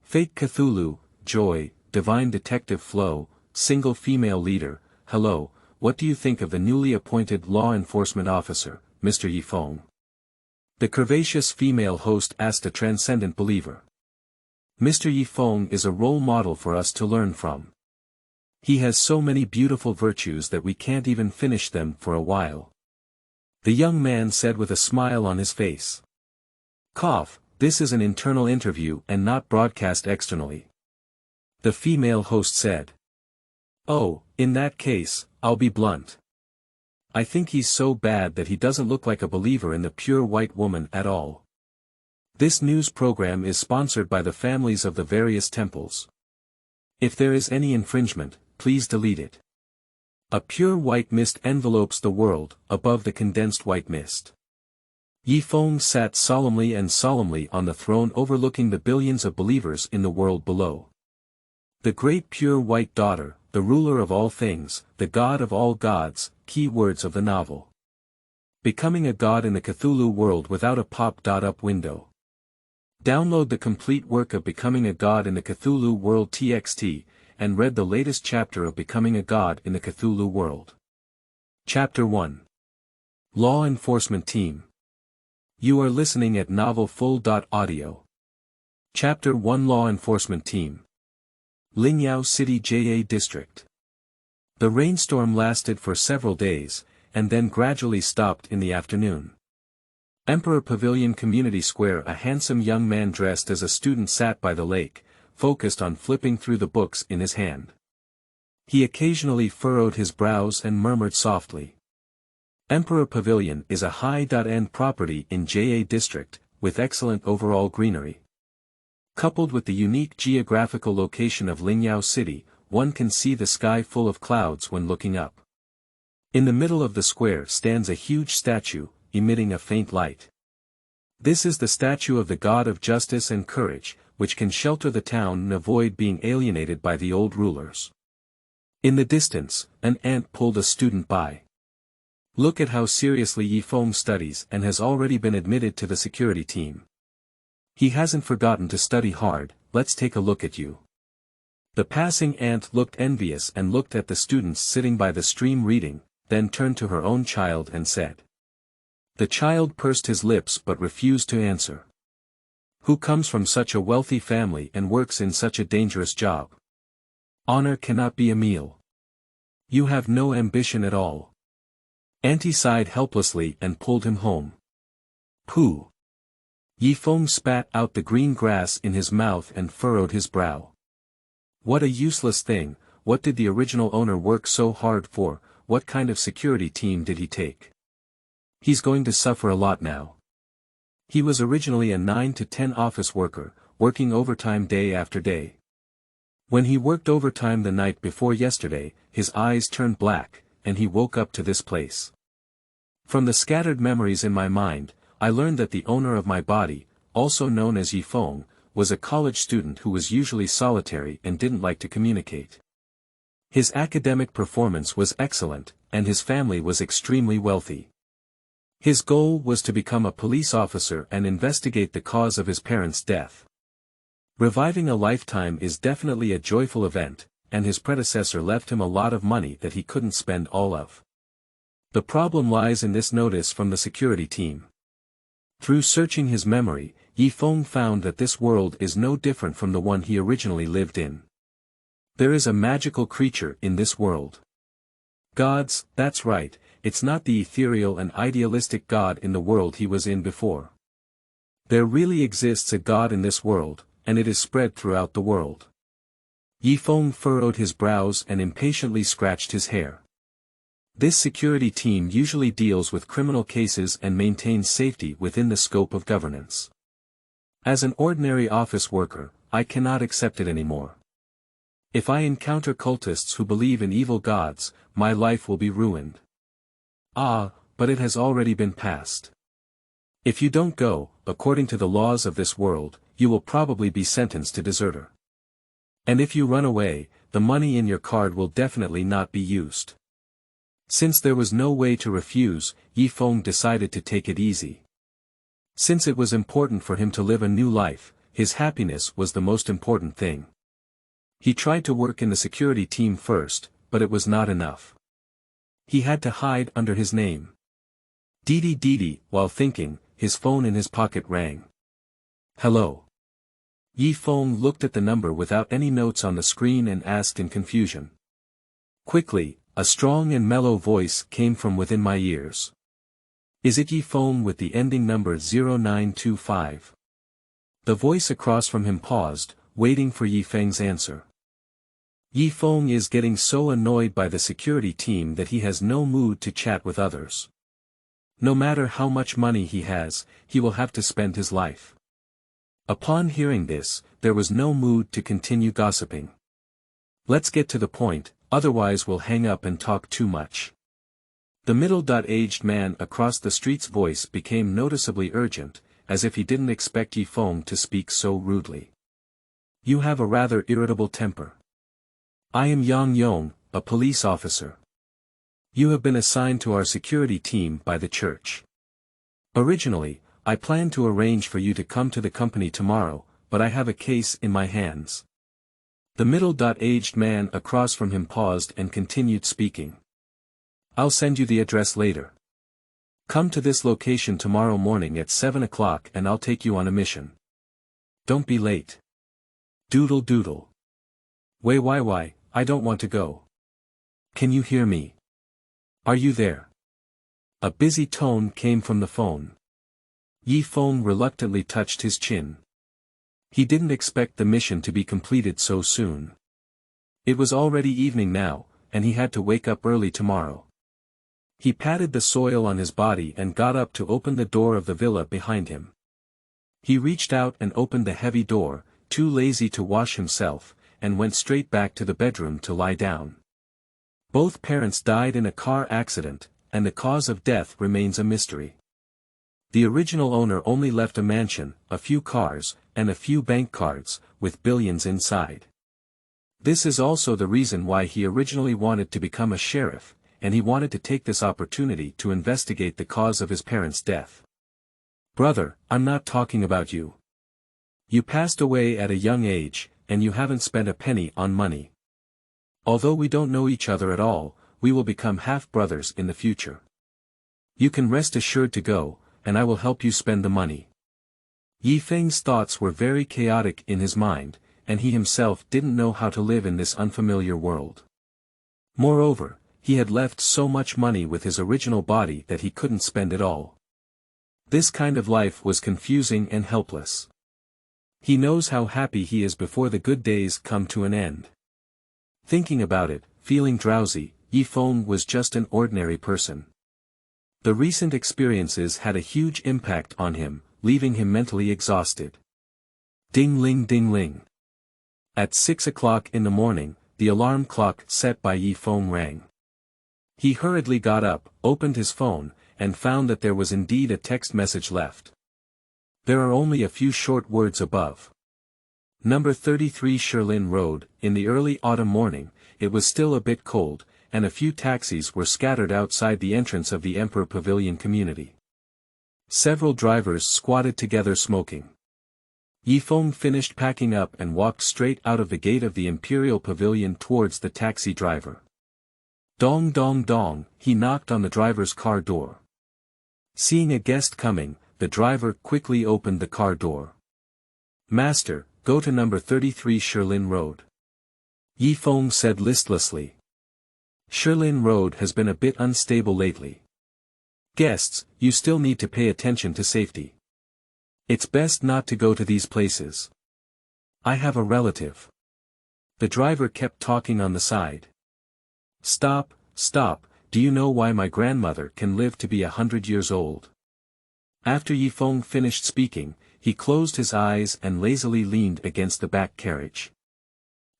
Fake Cthulhu, Joy, Divine Detective Flow, Single Female Leader, Hello, what do you think of the newly appointed law enforcement officer, Mr. Yi Feng? The curvaceous female host asked a transcendent believer. Mr. Yi Feng is a role model for us to learn from. He has so many beautiful virtues that we can't even finish them for a while. The young man said with a smile on his face. Cough, this is an internal interview and not broadcast externally. The female host said. Oh, in that case, I'll be blunt. I think he's so bad that he doesn't look like a believer in the pure white woman at all. This news program is sponsored by the families of the various temples. If there is any infringement, please delete it. A pure white mist envelopes the world, above the condensed white mist. Yi Feng sat solemnly on the throne overlooking the billions of believers in the world below. The great pure white daughter, the ruler of all things, the god of all gods, key words of the novel. Becoming a god in the Cthulhu world without a pop-up window. Download the complete work of Becoming a God in the Cthulhu World TXT, and read the latest chapter of Becoming a God in the Cthulhu World. Chapter 1. Law Enforcement Team. You are listening at novelfull.audio. Chapter 1 Law Enforcement Team. Lingyao City JA District. The rainstorm lasted for several days, and then gradually stopped in the afternoon. Emperor Pavilion Community Square. A handsome young man dressed as a student sat by the lake, focused on flipping through the books in his hand. He occasionally furrowed his brows and murmured softly. Emperor Pavilion is a high-end property in JA District, with excellent overall greenery. Coupled with the unique geographical location of Lingyao City, one can see the sky full of clouds when looking up. In the middle of the square stands a huge statue, emitting a faint light. This is the statue of the god of justice and courage, which can shelter the town and avoid being alienated by the old rulers. In the distance, an ant pulled a student by. Look at how seriously Yi Feng studies and has already been admitted to the security team. He hasn't forgotten to study hard. Let's take a look at you. The passing ant looked envious and looked at the students sitting by the stream reading, then turned to her own child and said. The child pursed his lips but refused to answer. Who comes from such a wealthy family and works in such a dangerous job? Honor cannot be a meal. You have no ambition at all. Auntie sighed helplessly and pulled him home. Pooh! Yi Feng spat out the green grass in his mouth and furrowed his brow. What a useless thing. What did the original owner work so hard for? What kind of security team did he take? He's going to suffer a lot now. He was originally a 9 to 10 office worker, working overtime day after day. When he worked overtime the night before yesterday, his eyes turned black, and he woke up to this place. From the scattered memories in my mind, I learned that the owner of my body, also known as Yi Feng, was a college student who was usually solitary and didn't like to communicate. His academic performance was excellent, and his family was extremely wealthy. His goal was to become a police officer and investigate the cause of his parents' death. Reviving a lifetime is definitely a joyful event, and his predecessor left him a lot of money that he couldn't spend all of. The problem lies in this notice from the security team. Through searching his memory, Yi Feng found that this world is no different from the one he originally lived in. There is a magical creature in this world. Gods, that's right, it's not the ethereal and idealistic god in the world he was in before. There really exists a god in this world, and it is spread throughout the world. Yi Feng furrowed his brows and impatiently scratched his hair. This security team usually deals with criminal cases and maintains safety within the scope of governance. As an ordinary office worker, I cannot accept it anymore. If I encounter cultists who believe in evil gods, my life will be ruined. Ah, but it has already been passed. If you don't go, according to the laws of this world, you will probably be sentenced to deserter. And if you run away, the money in your card will definitely not be used. Since there was no way to refuse, Yi Feng decided to take it easy. Since it was important for him to live a new life, his happiness was the most important thing. He tried to work in the security team first, but it was not enough. He had to hide under his name. Dee. While thinking, his phone in his pocket rang. Hello. Yi Feng looked at the number without any notes on the screen and asked in confusion. Quickly, a strong and mellow voice came from within my ears. Is it Yi Feng with the ending number 0925? The voice across from him paused, waiting for Yi Feng's answer. Yi Feng is getting so annoyed by the security team that he has no mood to chat with others. No matter how much money he has, he will have to spend his life. Upon hearing this, there was no mood to continue gossiping. Let's get to the point, otherwise we'll hang up and talk too much. The middle-aged man across the street's voice became noticeably urgent, as if he didn't expect Yi Feng to speak so rudely. You have a rather irritable temper. I am Yang Yong, a police officer. You have been assigned to our security team by the church. Originally, I planned to arrange for you to come to the company tomorrow, but I have a case in my hands. The middle-aged man across from him paused and continued speaking. I'll send you the address later. Come to this location tomorrow morning at 7 o'clock and I'll take you on a mission. Don't be late. Doodle. Why, I don't want to go. Can you hear me? Are you there? A busy tone came from the phone. Yi Feng reluctantly touched his chin. He didn't expect the mission to be completed so soon. It was already evening now, and he had to wake up early tomorrow. He patted the soil on his body and got up to open the door of the villa behind him. He reached out and opened the heavy door, too lazy to wash himself, and went straight back to the bedroom to lie down. Both parents died in a car accident, and the cause of death remains a mystery. The original owner only left a mansion, a few cars, and a few bank cards, with billions inside. This is also the reason why he originally wanted to become a sheriff, and he wanted to take this opportunity to investigate the cause of his parents' death. Brother, I'm not talking about you. You passed away at a young age, and you haven't spent a penny on money. Although we don't know each other at all, we will become half-brothers in the future. You can rest assured to go, and I will help you spend the money. Yi Feng's thoughts were very chaotic in his mind, and he himself didn't know how to live in this unfamiliar world. Moreover, he had left so much money with his original body that he couldn't spend it all. This kind of life was confusing and helpless. He knows how happy he is before the good days come to an end. Thinking about it, feeling drowsy, Yi Feng was just an ordinary person. The recent experiences had a huge impact on him, leaving him mentally exhausted. Ding-ling. At 6 o'clock in the morning, the alarm clock set by Yi Feng rang. He hurriedly got up, opened his phone, and found that there was indeed a text message left. There are only a few short words above. Number 33 Sherlin Road. In the early autumn morning, it was still a bit cold, and a few taxis were scattered outside the entrance of the Emperor Pavilion community. Several drivers squatted together smoking. Yi Feng finished packing up and walked straight out of the gate of the Imperial Pavilion towards the taxi driver. Dong, he knocked on the driver's car door. Seeing a guest coming, the driver quickly opened the car door. Master, go to number 33 Sherlin Road. Yi Feng said listlessly. Sherlin Road has been a bit unstable lately. Guests, you still need to pay attention to safety. It's best not to go to these places. I have a relative. The driver kept talking on the side. Stop, do you know why my grandmother can live to be 100 years old? After Yi Feng finished speaking, he closed his eyes and lazily leaned against the back carriage.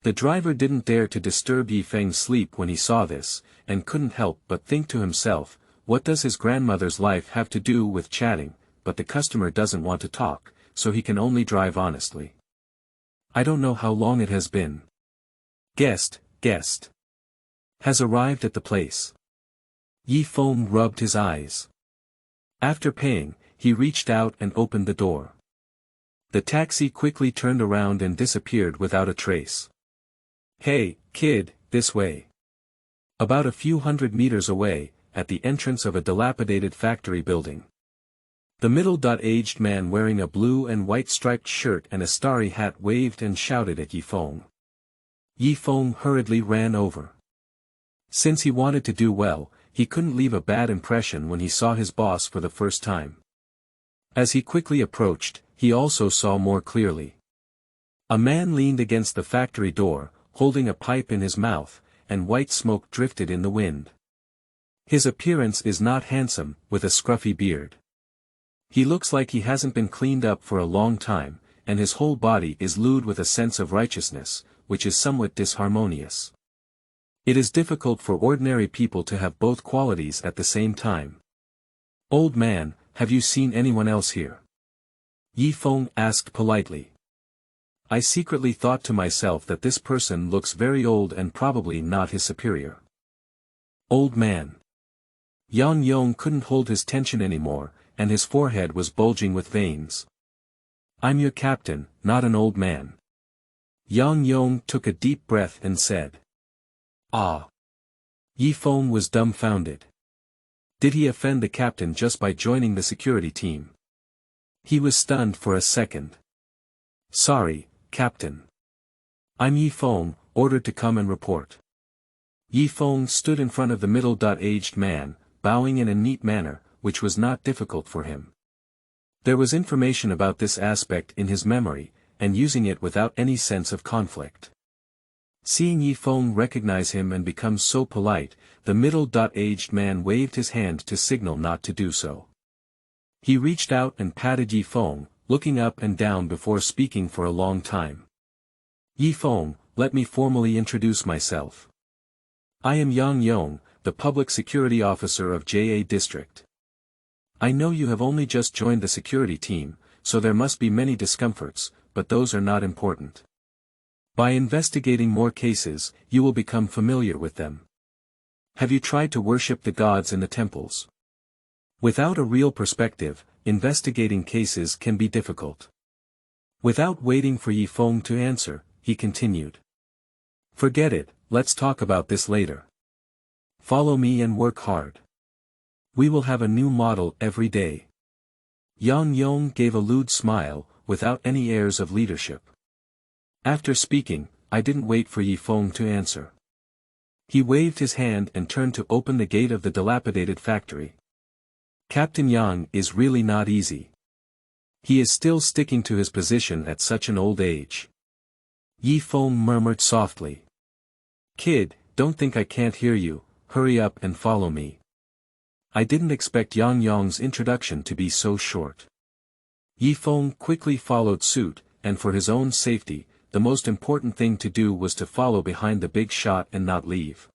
The driver didn't dare to disturb Yi Feng's sleep when he saw this, and couldn't help but think to himself, what does his grandmother's life have to do with chatting, but the customer doesn't want to talk, so he can only drive honestly. I don't know how long it has been. Guest. Has arrived at the place. Yi Feng rubbed his eyes. After paying, he reached out and opened the door. The taxi quickly turned around and disappeared without a trace. "Hey, kid, this way." About a few hundred meters away, at the entrance of a dilapidated factory building. The middle-aged man wearing a blue and white striped shirt and a starry hat waved and shouted at Yi Feng. Yi Feng hurriedly ran over. Since he wanted to do well, he couldn't leave a bad impression when he saw his boss for the first time. As he quickly approached, he also saw more clearly. A man leaned against the factory door, holding a pipe in his mouth, and white smoke drifted in the wind. His appearance is not handsome, with a scruffy beard. He looks like he hasn't been cleaned up for a long time, and his whole body is lewd with a sense of righteousness, which is somewhat disharmonious. It is difficult for ordinary people to have both qualities at the same time. "Old man, have you seen anyone else here?" Yi Feng asked politely. I secretly thought to myself that this person looks very old and probably not his superior. Old man. Yang Yong couldn't hold his tension anymore, and his forehead was bulging with veins. "I'm your captain, not an old man." Yang Yong took a deep breath and said. "Ah." Yi Feng was dumbfounded. Did he offend the captain just by joining the security team? He was stunned for a second. "Sorry, Captain. I'm Yi Feng, ordered to come and report." Yi Feng stood in front of the middle-aged man, bowing in a neat manner, which was not difficult for him. There was information about this aspect in his memory, and using it without any sense of conflict. Seeing Yi Feng recognize him and become so polite, the middle-aged man waved his hand to signal not to do so. He reached out and patted Yi Feng, looking up and down before speaking for a long time. "Yi Feng, let me formally introduce myself. I am Yang Yong, the Public Security Officer of JA District. I know you have only just joined the security team, so there must be many discomforts, but those are not important. By investigating more cases, you will become familiar with them. Have you tried to worship the gods in the temples? Without a real perspective, investigating cases can be difficult." Without waiting for Yi Feng to answer, he continued. "Forget it, let's talk about this later. Follow me and work hard. We will have a new model every day." Yang Yong gave a lewd smile, without any airs of leadership. After speaking, I didn't wait for Yi Feng to answer. He waved his hand and turned to open the gate of the dilapidated factory. Captain Yang is really not easy. He is still sticking to his position at such an old age. Yi Feng murmured softly. "Kid, don't think I can't hear you, hurry up and follow me." I didn't expect Yang Yong's introduction to be so short. Yi Feng quickly followed suit, and for his own safety, the most important thing to do was to follow behind the big shot and not leave.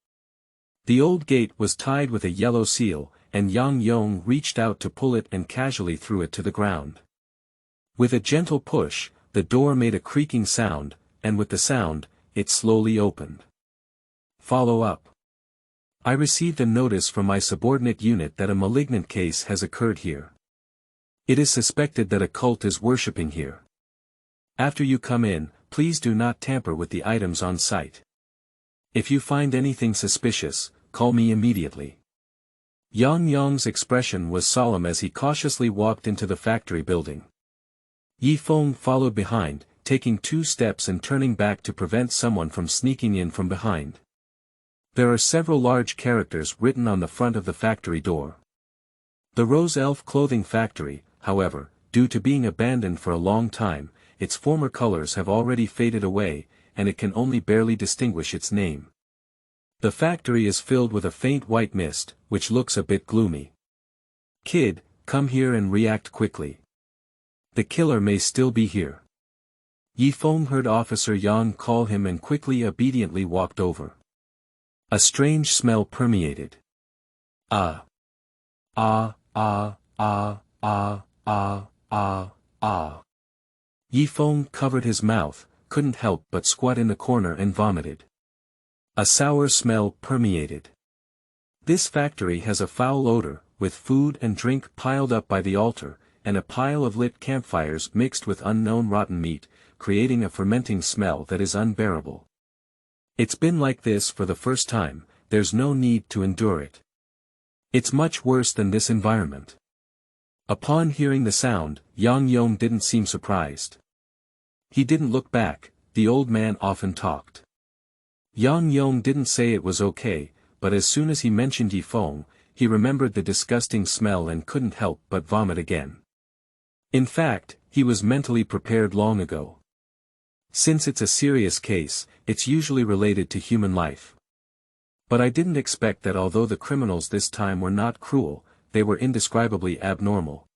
The old gate was tied with a yellow seal, and Yang Yong reached out to pull it and casually threw it to the ground. With a gentle push, the door made a creaking sound, and with the sound, it slowly opened. Follow up. I received a notice from my subordinate unit that a malignant case has occurred here. It is suspected that a cult is worshipping here. After you come in, please do not tamper with the items on site. If you find anything suspicious, call me immediately. Yang Yong's expression was solemn as he cautiously walked into the factory building. Yi Feng followed behind, taking 2 steps and turning back to prevent someone from sneaking in from behind. There are several large characters written on the front of the factory door. The Rose Elf Clothing Factory, however, due to being abandoned for a long time, its former colors have already faded away, and it can only barely distinguish its name. The factory is filled with a faint white mist, which looks a bit gloomy. Kid, come here and react quickly. The killer may still be here. Yi Feng heard Officer Yang call him and quickly obediently walked over. A strange smell permeated. Ah. Ah, ah, ah, ah, ah, ah, ah. Yi Feng covered his mouth, couldn't help but squat in the corner and vomited. A sour smell permeated. This factory has a foul odor, with food and drink piled up by the altar, and a pile of lit campfires mixed with unknown rotten meat, creating a fermenting smell that is unbearable. It's been like this for the first time, there's no need to endure it. It's much worse than this environment. Upon hearing the sound, Yang Yong didn't seem surprised. He didn't look back, the old man often talked. Yang Yong didn't say it was okay, but as soon as he mentioned Yi Feng, he remembered the disgusting smell and couldn't help but vomit again. In fact, he was mentally prepared long ago. Since it's a serious case, it's usually related to human life. But I didn't expect that although the criminals this time were not cruel, they were indescribably abnormal.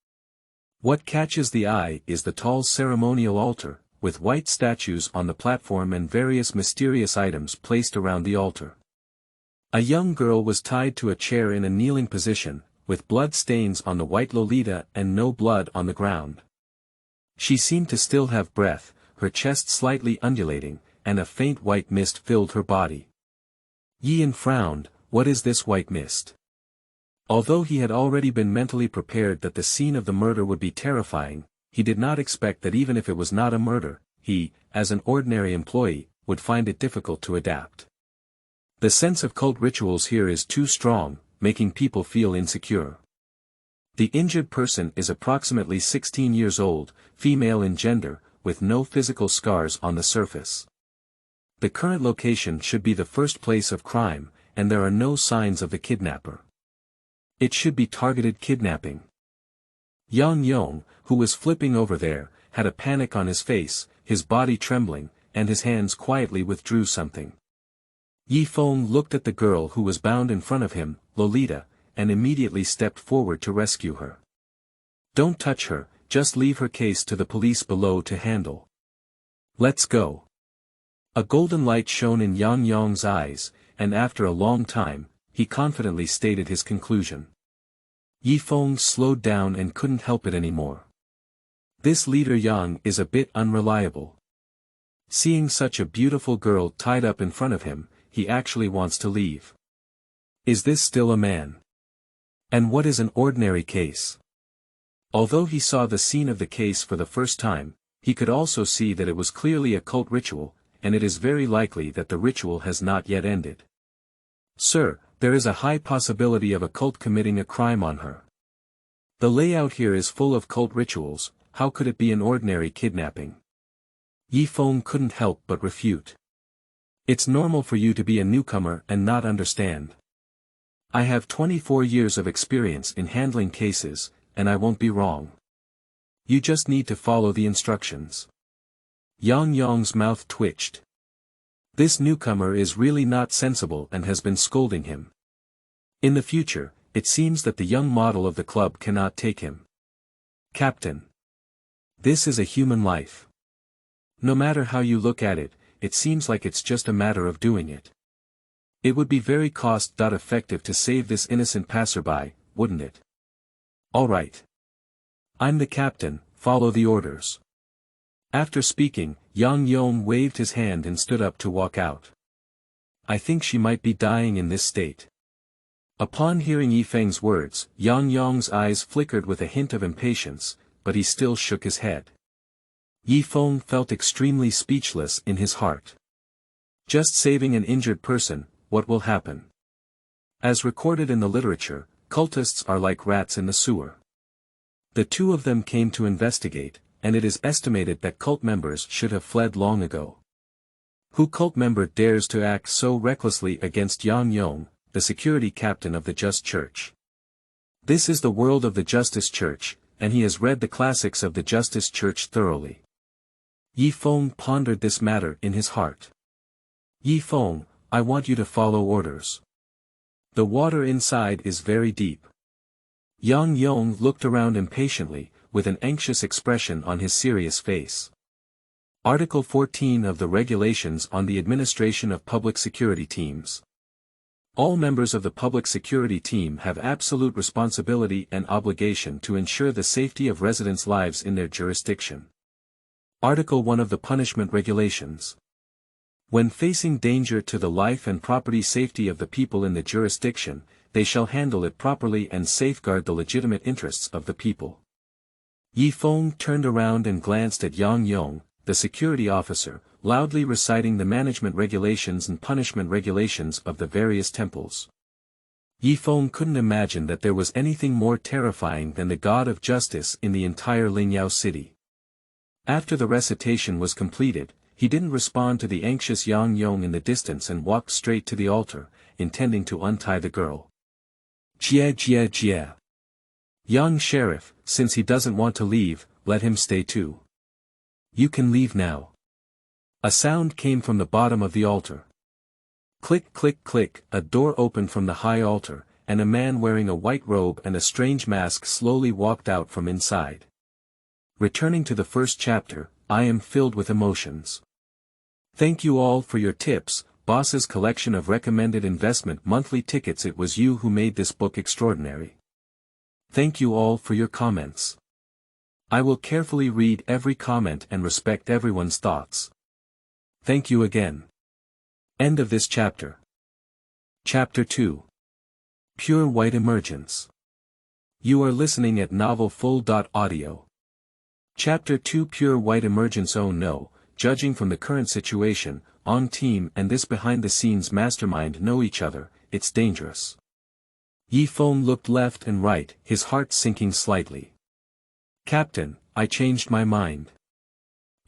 What catches the eye is the tall ceremonial altar, with white statues on the platform and various mysterious items placed around the altar. A young girl was tied to a chair in a kneeling position, with blood stains on the white lolita and no blood on the ground. She seemed to still have breath, her chest slightly undulating, and a faint white mist filled her body. Yin frowned, what is this white mist? Although he had already been mentally prepared that the scene of the murder would be terrifying, he did not expect that even if it was not a murder, he, as an ordinary employee, would find it difficult to adapt. The sense of cult rituals here is too strong, making people feel insecure. The injured person is approximately 16 years old, female in gender, with no physical scars on the surface. The current location should be the first place of crime, and there are no signs of the kidnapper. It should be targeted kidnapping. Yang Yong, who was flipping over there, had a panic on his face, his body trembling, and his hands quietly withdrew something. Yi Feng looked at the girl who was bound in front of him, Lolita, and immediately stepped forward to rescue her. Don't touch her, just leave her case to the police below to handle. Let's go. A golden light shone in Yang Yong's eyes, and after a long time, he confidently stated his conclusion. Yi Feng slowed down and couldn't help it anymore. This leader Yang is a bit unreliable. Seeing such a beautiful girl tied up in front of him, he actually wants to leave. Is this still a man? And what is an ordinary case? Although he saw the scene of the case for the first time, he could also see that it was clearly a cult ritual, and it is very likely that the ritual has not yet ended. Sir, there is a high possibility of a cult committing a crime on her. The layout here is full of cult rituals, how could it be an ordinary kidnapping? Yi Feng couldn't help but refute. It's normal for you to be a newcomer and not understand. I have 24 years of experience in handling cases, and I won't be wrong. You just need to follow the instructions. Yang Yong's mouth twitched. This newcomer is really not sensible and has been scolding him. In the future, it seems that the young model of the club cannot take him. Captain. This is a human life. No matter how you look at it, it seems like it's just a matter of doing it. It would be very cost-effective to save this innocent passerby, wouldn't it? All right. I'm the captain, follow the orders. After speaking, Yang Yong waved his hand and stood up to walk out. I think she might be dying in this state. Upon hearing Yi Feng's words, Yang Yong's eyes flickered with a hint of impatience, but he still shook his head. Yi Feng felt extremely speechless in his heart. Just saving an injured person, what will happen? As recorded in the literature, cultists are like rats in the sewer. The two of them came to investigate, and it is estimated that cult members should have fled long ago. Who cult member dares to act so recklessly against Yang Yong, the security captain of the Just Church? This is the world of the Justice Church, and he has read the classics of the Justice Church thoroughly. Yi Feng pondered this matter in his heart. Yi Feng, I want you to follow orders. The water inside is very deep. Yang Yong looked around impatiently, with an anxious expression on his serious face. Article 14 of the Regulations on the Administration of Public Security Teams. All members of the public security team have absolute responsibility and obligation to ensure the safety of residents' lives in their jurisdiction. Article 1 of the Punishment Regulations. When facing danger to the life and property safety of the people in the jurisdiction, they shall handle it properly and safeguard the legitimate interests of the people. Yi Feng turned around and glanced at Yang Yong, the security officer, loudly reciting the management regulations and punishment regulations of the various temples. Yi Feng couldn't imagine that there was anything more terrifying than the god of justice in the entire Lingyao city. After the recitation was completed, he didn't respond to the anxious Yang Yong in the distance and walked straight to the altar, intending to untie the girl. Jia jia jia. Young sheriff, since he doesn't want to leave, let him stay too. You can leave now. A sound came from the bottom of the altar. Click click click, a door opened from the high altar, and a man wearing a white robe and a strange mask slowly walked out from inside. Returning to the first chapter, I am filled with emotions. Thank you all for your tips, boss's collection of recommended investment monthly tickets. It was you who made this book extraordinary. Thank you all for your comments. I will carefully read every comment and respect everyone's thoughts. Thank you again. End of this chapter. Chapter 2. Pure White Emergence. You are listening at novelfull.audio. Chapter 2 Pure White Emergence. Oh no, judging from the current situation, On Team and this behind-the-scenes mastermind know each other, it's dangerous. Yi Feng looked left and right, his heart sinking slightly. Captain, I changed my mind.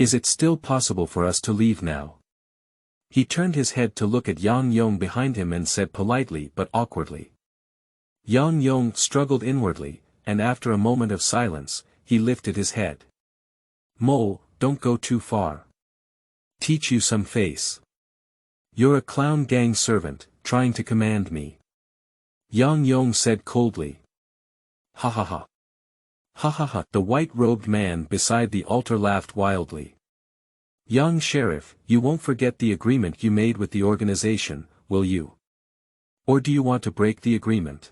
Is it still possible for us to leave now? He turned his head to look at Yang Yong behind him and said politely but awkwardly. Yang Yong struggled inwardly, and after a moment of silence, he lifted his head. Mole, don't go too far. Teach you some face. You're a clown gang servant, trying to command me. Yang Yong said coldly. Ha ha ha. Ha ha ha. The white-robed man beside the altar laughed wildly. Young sheriff, you won't forget the agreement you made with the organization, will you? Or do you want to break the agreement?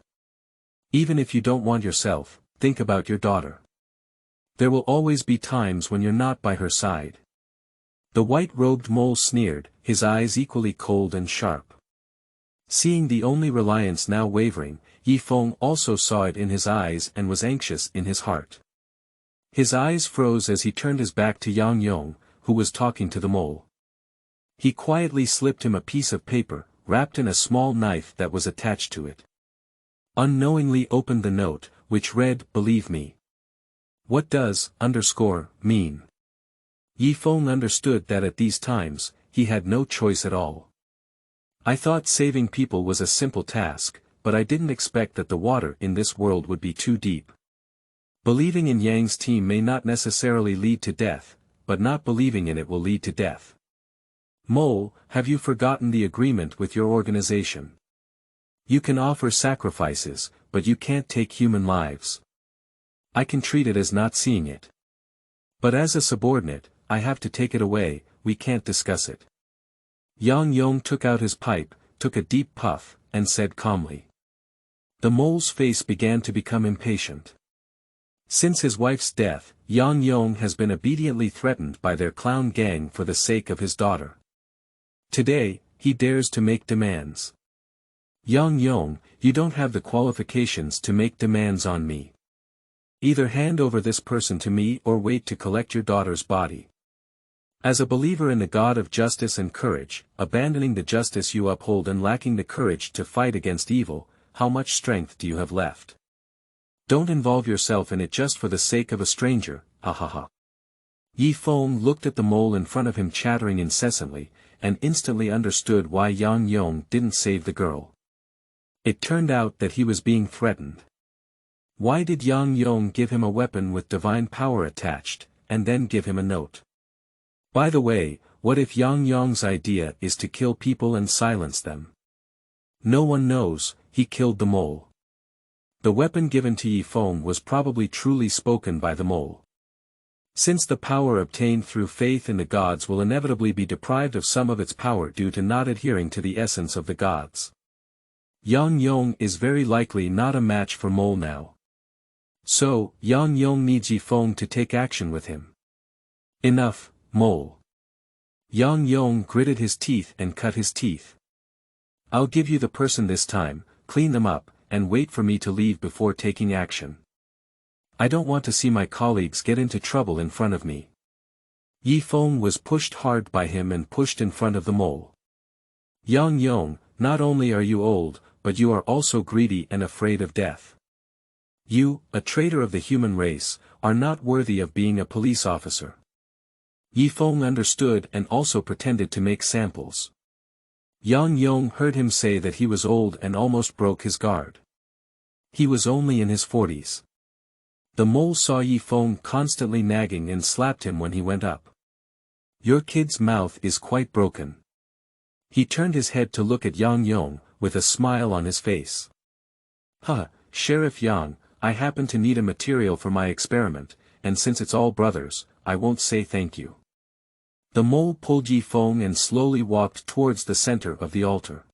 Even if you don't want yourself, think about your daughter. There will always be times when you're not by her side. The white-robed mole sneered, his eyes equally cold and sharp. Seeing the only reliance now wavering, Yi Feng also saw it in his eyes and was anxious in his heart. His eyes froze as he turned his back to Yang Yong, who was talking to the mole. He quietly slipped him a piece of paper, wrapped in a small knife that was attached to it. Unknowingly opened the note, which read, "Believe me." What does mean? Yi Feng understood that at these times, he had no choice at all. I thought saving people was a simple task, but I didn't expect that the water in this world would be too deep. Believing in Yang's team may not necessarily lead to death, but not believing in it will lead to death. Mole, have you forgotten the agreement with your organization? You can offer sacrifices, but you can't take human lives. I can treat it as not seeing it. But as a subordinate, I have to take it away, we can't discuss it. Yang Yong took out his pipe, took a deep puff, and said calmly. The mole's face began to become impatient. Since his wife's death, Yang Yong has been obediently threatened by their clown gang for the sake of his daughter. Today, he dares to make demands. Yang Yong, you don't have the qualifications to make demands on me. Either hand over this person to me or wait to collect your daughter's body. As a believer in the God of justice and courage, abandoning the justice you uphold and lacking the courage to fight against evil, how much strength do you have left? Don't involve yourself in it just for the sake of a stranger, ha ha ha. Yi Feng looked at the mole in front of him chattering incessantly, and instantly understood why Yang Yong didn't save the girl. It turned out that he was being threatened. Why did Yang Yong give him a weapon with divine power attached, and then give him a note? By the way, what if Yang Yong's idea is to kill people and silence them? No one knows, he killed the mole. The weapon given to Yi Feng was probably truly spoken by the mole. Since the power obtained through faith in the gods will inevitably be deprived of some of its power due to not adhering to the essence of the gods. Yang Yong is very likely not a match for mole now. So, Yang Yong needs Yi Feng to take action with him. Enough, mole. Yang Yong gritted his teeth and cut his teeth. I'll give you the person this time, clean them up, and wait for me to leave before taking action. I don't want to see my colleagues get into trouble in front of me. Yi Feng was pushed hard by him and pushed in front of the mole. Yang Yong, not only are you old, but you are also greedy and afraid of death. You, a traitor of the human race, are not worthy of being a police officer. Yi Feng understood and also pretended to make samples. Yang Yong heard him say that he was old and almost broke his guard. He was only in his 40s. The mole saw Yi Feng constantly nagging and slapped him when he went up. Your kid's mouth is quite broken. He turned his head to look at Yang Yong, with a smile on his face. Huh, Sheriff Yang, I happen to need a material for my experiment, and since it's all brothers, I won't say thank you. The mole pulled Yi Feng and slowly walked towards the center of the altar.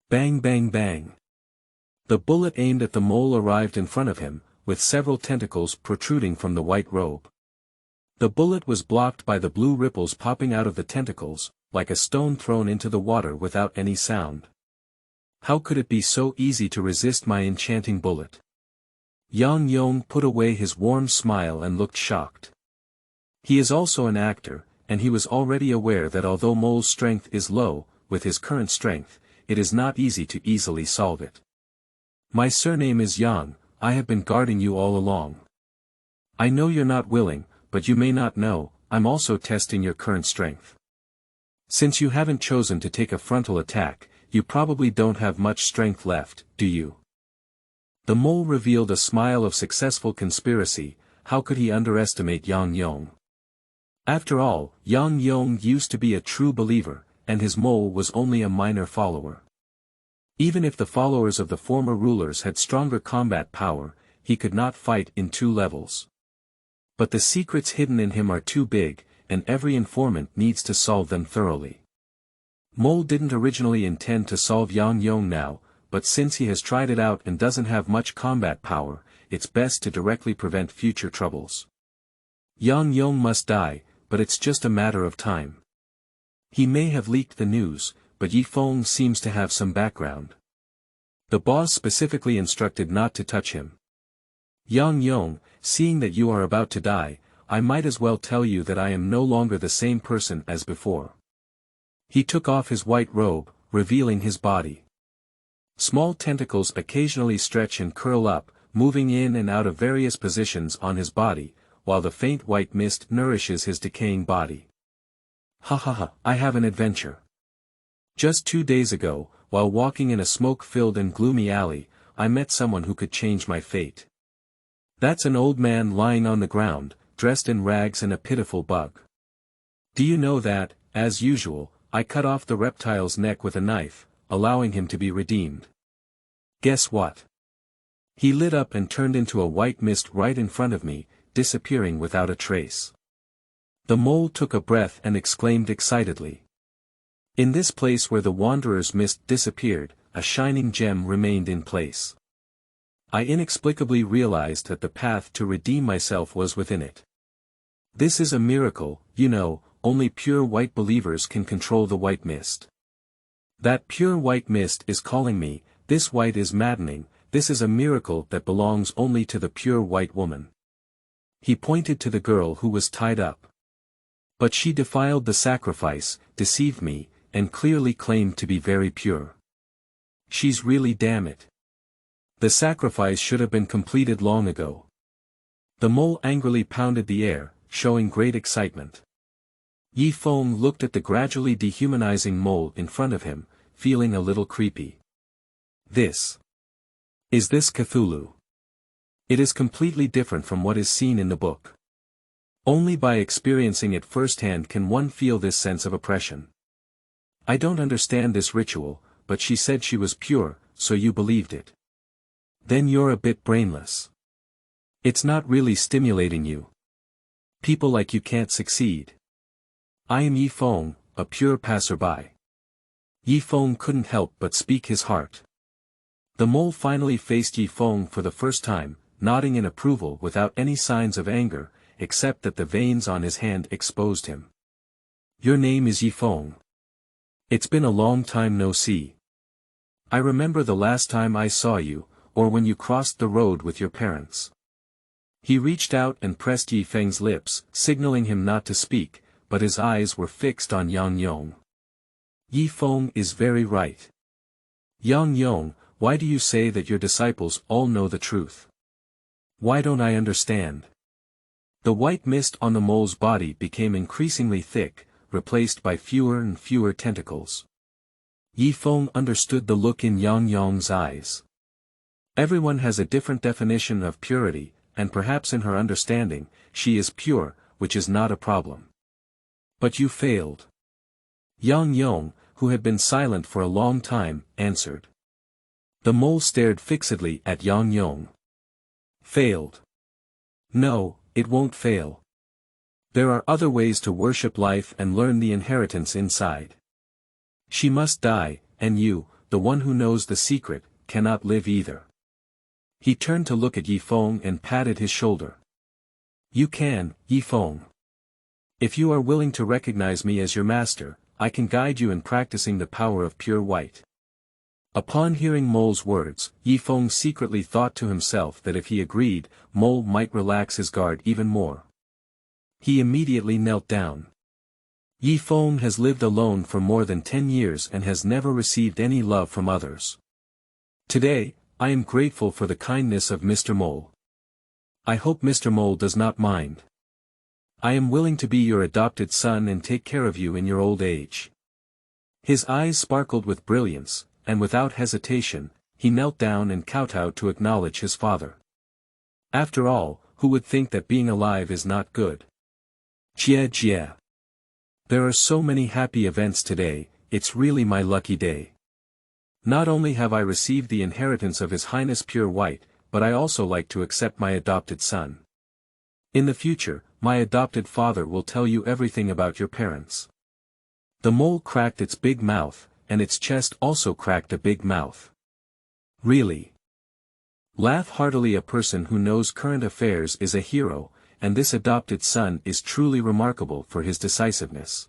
Bang bang bang. The bullet aimed at the mole arrived in front of him, with several tentacles protruding from the white robe. The bullet was blocked by the blue ripples popping out of the tentacles, like a stone thrown into the water without any sound. How could it be so easy to resist my enchanting bullet? Yang Yong put away his warm smile and looked shocked. He is also an actor, and he was already aware that although Mole's strength is low, with his current strength, it is not easy to easily solve it. My surname is Yang, I have been guarding you all along. I know you're not willing, but you may not know, I'm also testing your current strength. Since you haven't chosen to take a frontal attack, you probably don't have much strength left, do you? The mole revealed a smile of successful conspiracy. How could he underestimate Yang Yong? After all, Yang Yong used to be a true believer, and his mole was only a minor follower. Even if the followers of the former rulers had stronger combat power, he could not fight in 2 levels. But the secrets hidden in him are too big, and every informant needs to solve them thoroughly. Mole didn't originally intend to solve Yang Yong now, but since he has tried it out and doesn't have much combat power, it's best to directly prevent future troubles. Yang Yong must die, but it's just a matter of time. He may have leaked the news, but Yi Feng seems to have some background. The boss specifically instructed not to touch him. Yang Yong, seeing that you are about to die, I might as well tell you that I am no longer the same person as before. He took off his white robe, revealing his body. Small tentacles occasionally stretch and curl up, moving in and out of various positions on his body, while the faint white mist nourishes his decaying body. Ha ha ha, I have an adventure. Just 2 days ago, while walking in a smoke-filled and gloomy alley, I met someone who could change my fate. That's an old man lying on the ground, dressed in rags and a pitiful bug. Do you know that, as usual, I cut off the reptile's neck with a knife, allowing him to be redeemed. Guess what? He lit up and turned into a white mist right in front of me, disappearing without a trace. The mole took a breath and exclaimed excitedly. In this place where the wanderer's mist disappeared, a shining gem remained in place. I inexplicably realized that the path to redeem myself was within it. This is a miracle, you know, only pure white believers can control the white mist. That pure white mist is calling me, this white is maddening, this is a miracle that belongs only to the pure white woman. He pointed to the girl who was tied up. But she defiled the sacrifice, deceived me, and clearly claimed to be very pure. She's really damn it. The sacrifice should have been completed long ago. The mole angrily pounded the air, showing great excitement. Yi Feng looked at the gradually dehumanizing mole in front of him, feeling a little creepy. Is this Cthulhu? It is completely different from what is seen in the book. Only by experiencing it firsthand can one feel this sense of oppression. I don't understand this ritual, but she said she was pure, so you believed it. Then you're a bit brainless. It's not really stimulating you. People like you can't succeed. I am Yi Feng, a pure passerby. Yi Feng couldn't help but speak his heart. The mole finally faced Yi Feng for the first time, nodding in approval without any signs of anger, except that the veins on his hand exposed him. Your name is Yi Feng. It's been a long time no see. I remember the last time I saw you, or when you crossed the road with your parents. He reached out and pressed Yi Feng's lips, signaling him not to speak, but his eyes were fixed on Yang Yong. Yi Feng is very right. Yang Yong, why do you say that your disciples all know the truth? Why don't I understand? The white mist on the mole's body became increasingly thick, replaced by fewer and fewer tentacles. Yi Feng understood the look in Yang Yong's eyes. Everyone has a different definition of purity, and perhaps in her understanding, she is pure, which is not a problem. But you failed. Yang Yong, who had been silent for a long time, answered. The mole stared fixedly at Yang Yong. Failed. No, it won't fail. There are other ways to worship life and learn the inheritance inside. She must die, and you, the one who knows the secret, cannot live either. He turned to look at Yi Feng and patted his shoulder. You can, Yi Feng. If you are willing to recognize me as your master, I can guide you in practicing the power of pure white. Upon hearing Mole's words, Yi Feng secretly thought to himself that if he agreed, Mole might relax his guard even more. He immediately knelt down. Yi Feng has lived alone for more than 10 years and has never received any love from others. Today, I am grateful for the kindness of Mr. Mole. I hope Mr. Mole does not mind. I am willing to be your adopted son and take care of you in your old age. His eyes sparkled with brilliance, and without hesitation, he knelt down and kowtowed to acknowledge his father. After all, who would think that being alive is not good? Jie Jie. There are so many happy events today, it's really my lucky day. Not only have I received the inheritance of His Highness Pure White, but I also like to accept my adopted son. In the future, my adopted father will tell you everything about your parents. The mole cracked its big mouth, and its chest also cracked a big mouth. Really? Laugh heartily. A person who knows current affairs is a hero, and this adopted son is truly remarkable for his decisiveness.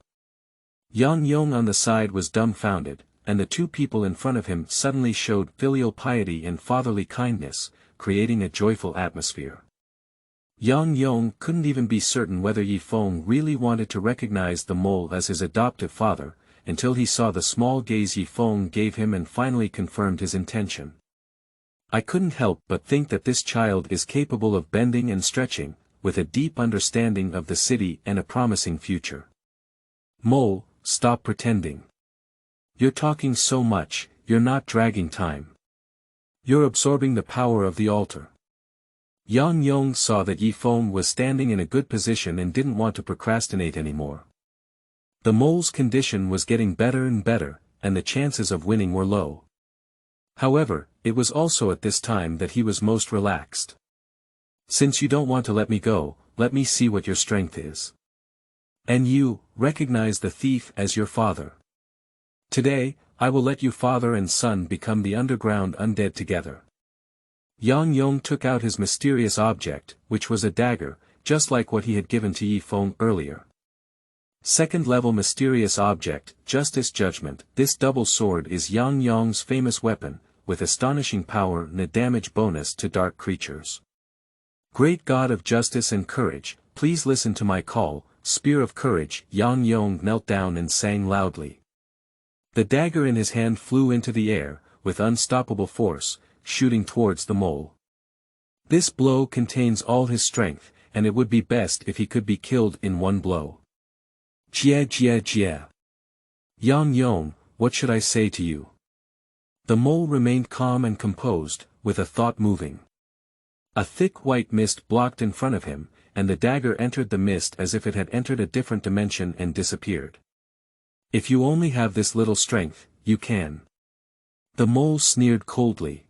Yang Yong on the side was dumbfounded, and the two people in front of him suddenly showed filial piety and fatherly kindness, creating a joyful atmosphere. Yang Yong couldn't even be certain whether Yi Feng really wanted to recognize the mole as his adoptive father, until he saw the small gaze Yi Feng gave him and finally confirmed his intention. I couldn't help but think that this child is capable of bending and stretching, with a deep understanding of the city and a promising future. Mole, stop pretending. You're talking so much, you're not dragging time. You're absorbing the power of the altar. Yang Yong saw that Yi Feng was standing in a good position and didn't want to procrastinate anymore. The mole's condition was getting better and better, and the chances of winning were low. However, it was also at this time that he was most relaxed. Since you don't want to let me go, let me see what your strength is. And you, recognize the thief as your father. Today, I will let you father and son become the underground undead together. Yang Yong took out his mysterious object, which was a dagger, just like what he had given to Yi Feng earlier. Second-level mysterious object, Justice Judgment. This double sword is Yang Yong's famous weapon, with astonishing power and a damage bonus to dark creatures. Great God of Justice and Courage, please listen to my call, Spear of Courage. Yang Yong knelt down and sang loudly. The dagger in his hand flew into the air, with unstoppable force, shooting towards the mole. This blow contains all his strength, and it would be best if he could be killed in one blow. Jie Jie Jie. Yang Yong, what should I say to you? The mole remained calm and composed, with a thought moving. A thick white mist blocked in front of him, and the dagger entered the mist as if it had entered a different dimension and disappeared. If you only have this little strength, you can. The mole sneered coldly.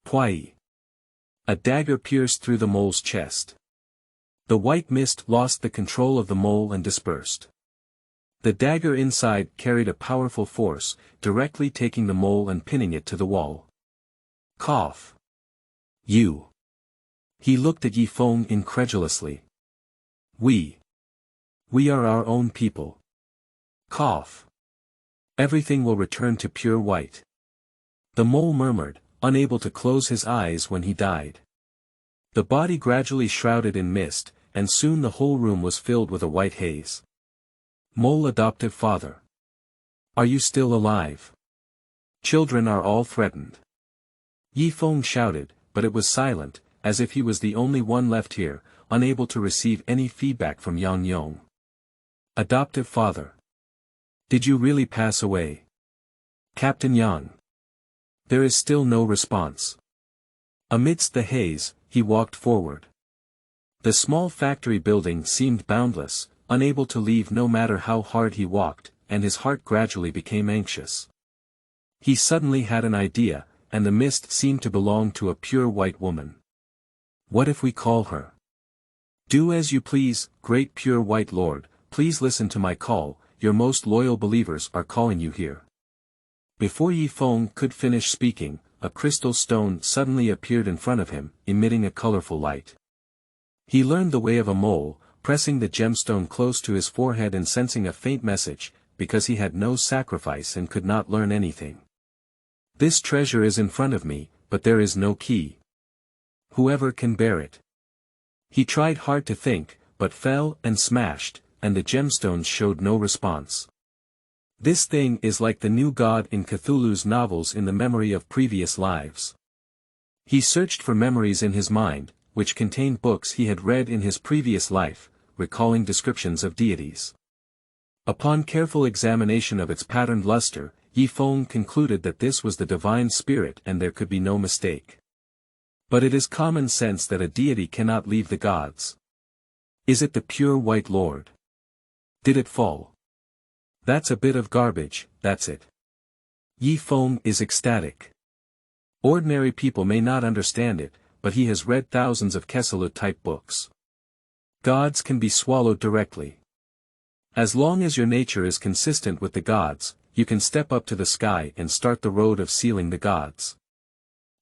Pwai. A dagger pierced through the mole's chest. The white mist lost the control of the mole and dispersed. The dagger inside carried a powerful force, directly taking the mole and pinning it to the wall. Cough. You. He looked at Yi Feng incredulously. We are our own people. Cough. Everything will return to pure white. The mole murmured, unable to close his eyes when he died. The body gradually shrouded in mist, and soon the whole room was filled with a white haze. Mole adoptive father. Are you still alive? Children are all threatened. Yi Feng shouted, but it was silent, as if he was the only one left here, unable to receive any feedback from Yang Yong. Adoptive father. Did you really pass away? Captain Yang. There is still no response. Amidst the haze, he walked forward. The small factory building seemed boundless, unable to leave no matter how hard he walked, and his heart gradually became anxious. He suddenly had an idea, and the mist seemed to belong to a pure white woman. What if we call her? Do as you please, great pure white lord, please listen to my call, your most loyal believers are calling you here. Before Yi Feng could finish speaking, a crystal stone suddenly appeared in front of him, emitting a colorful light. He learned the way of a mole, pressing the gemstone close to his forehead and sensing a faint message, because he had no sacrifice and could not learn anything. This treasure is in front of me, but there is no key. Whoever can bear it. He tried hard to think, but fell and smashed, and the gemstones showed no response. This thing is like the new god in Cthulhu's novels in the memory of previous lives. He searched for memories in his mind, which contained books he had read in his previous life, recalling descriptions of deities. Upon careful examination of its patterned luster, Yi Feng concluded that this was the divine spirit and there could be no mistake. But it is common sense that a deity cannot leave the gods. Is it the pure white lord? Did it fall? That's a bit of garbage, that's it. Yi Feng is ecstatic. Ordinary people may not understand it, but he has read thousands of Cthulhu-type books. Gods can be swallowed directly. As long as your nature is consistent with the gods, you can step up to the sky and start the road of sealing the gods.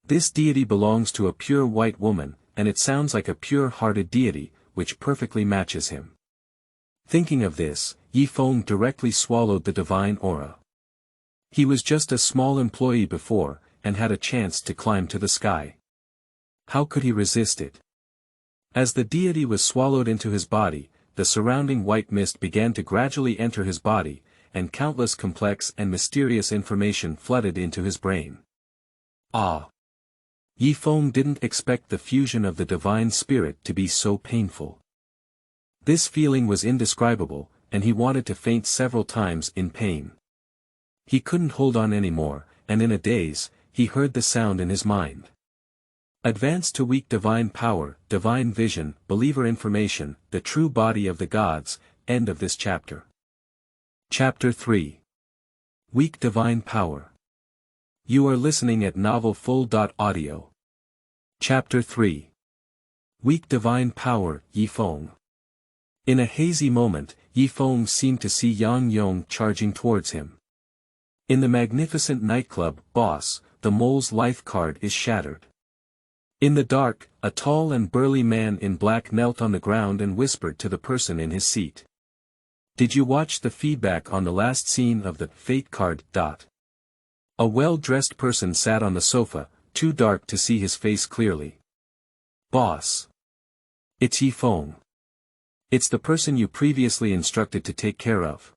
This deity belongs to a pure white woman, and it sounds like a pure-hearted deity, which perfectly matches him. Thinking of this, Yi Feng directly swallowed the divine aura. He was just a small employee before, and had a chance to climb to the sky. How could he resist it? As the deity was swallowed into his body, the surrounding white mist began to gradually enter his body, and countless complex and mysterious information flooded into his brain. Ah! Yi Feng didn't expect the fusion of the divine spirit to be so painful. This feeling was indescribable, and he wanted to faint several times in pain. He couldn't hold on anymore, and in a daze, he heard the sound in his mind. Advance to weak divine power, divine vision, believer information, the true body of the gods, end of this chapter. Chapter 3. Weak divine power. You are listening at novelfull.audio. Chapter 3. Weak divine power, Yi Feng. In a hazy moment, Yi Feng seemed to see Yang Yong charging towards him. In the magnificent nightclub, boss, the mole's life card is shattered. In the dark, a tall and burly man in black knelt on the ground and whispered to the person in his seat. Did you watch the feedback on the last scene of the fate card? A well-dressed person sat on the sofa, too dark to see his face clearly. Boss. It's Yi Feng. It's the person you previously instructed to take care of.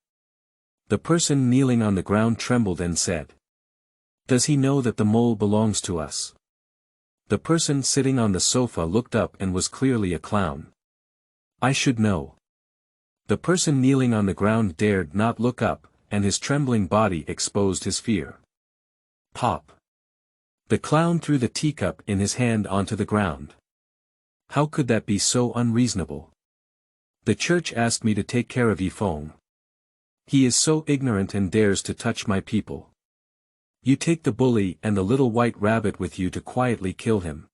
The person kneeling on the ground trembled and said. Does he know that the mole belongs to us? The person sitting on the sofa looked up and was clearly a clown. I should know. The person kneeling on the ground dared not look up, and his trembling body exposed his fear. Pop. The clown threw the teacup in his hand onto the ground. How could that be so unreasonable? The church asked me to take care of Yi Feng. He is so ignorant and dares to touch my people. You take the bully and the little white rabbit with you to quietly kill him.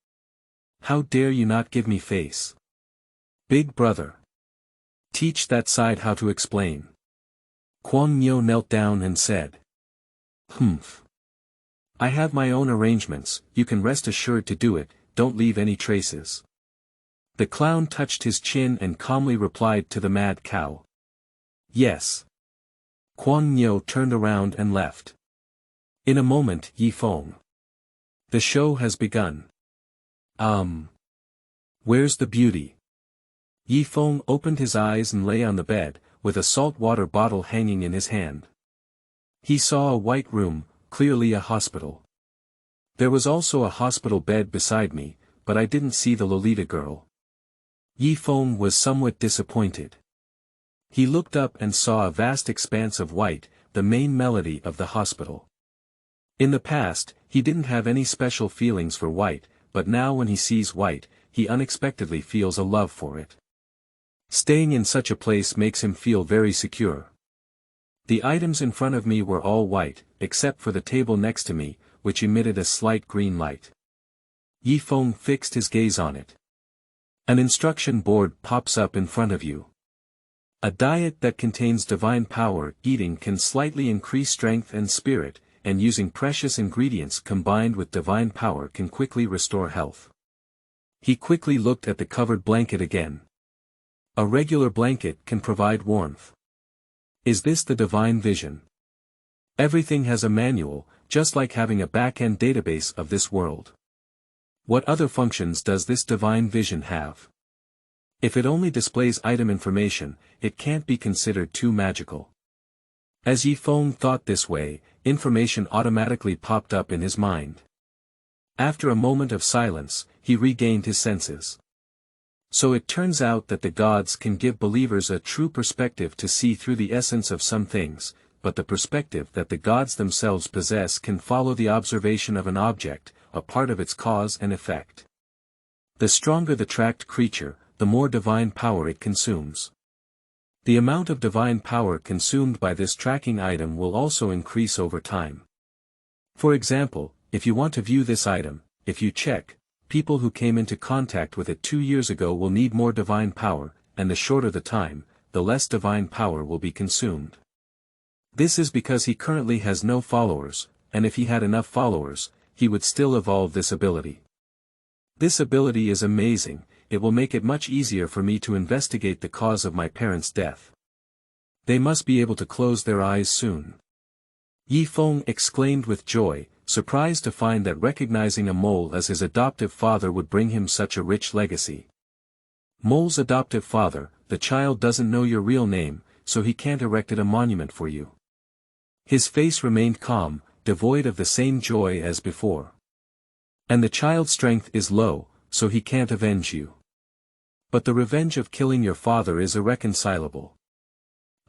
How dare you not give me face? Big brother. Teach that side how to explain. Kwang Yo knelt down and said. Humph. I have my own arrangements, you can rest assured to do it, don't leave any traces. The clown touched his chin and calmly replied to the mad cow. Yes. Kwang Yo turned around and left. In a moment, Yi Feng. The show has begun. Where's the beauty? Yi Feng opened his eyes and lay on the bed, with a salt water bottle hanging in his hand. He saw a white room, clearly a hospital. There was also a hospital bed beside me, but I didn't see the Lolita girl. Yi Feng was somewhat disappointed. He looked up and saw a vast expanse of white, the main melody of the hospital. In the past, he didn't have any special feelings for white, but now when he sees white, he unexpectedly feels a love for it. Staying in such a place makes him feel very secure. The items in front of me were all white, except for the table next to me, which emitted a slight green light. Yi Feng fixed his gaze on it. An instruction board pops up in front of you. A diet that contains divine power eating can slightly increase strength and spirit, and using precious ingredients combined with divine power can quickly restore health. He quickly looked at the covered blanket again. A regular blanket can provide warmth. Is this the divine vision? Everything has a manual, just like having a back-end database of this world. What other functions does this divine vision have? If it only displays item information, it can't be considered too magical. As Yi Feng thought this way, information automatically popped up in his mind. After a moment of silence, he regained his senses. So it turns out that the gods can give believers a true perspective to see through the essence of some things, but the perspective that the gods themselves possess can follow the observation of an object, a part of its cause and effect. The stronger the tracked creature, the more divine power it consumes. The amount of divine power consumed by this tracking item will also increase over time. For example, if you want to view this item, if you check, people who came into contact with it 2 years ago will need more divine power, and the shorter the time, the less divine power will be consumed. This is because he currently has no followers, and if he had enough followers, he would still evolve this ability. This ability is amazing. It will make it much easier for me to investigate the cause of my parents' death. They must be able to close their eyes soon. Yi Feng exclaimed with joy, surprised to find that recognizing a mole as his adoptive father would bring him such a rich legacy. Mole's adoptive father, the child doesn't know your real name, so he can't erect a monument for you. His face remained calm, devoid of the same joy as before. And the child's strength is low, so he can't avenge you. But the revenge of killing your father is irreconcilable.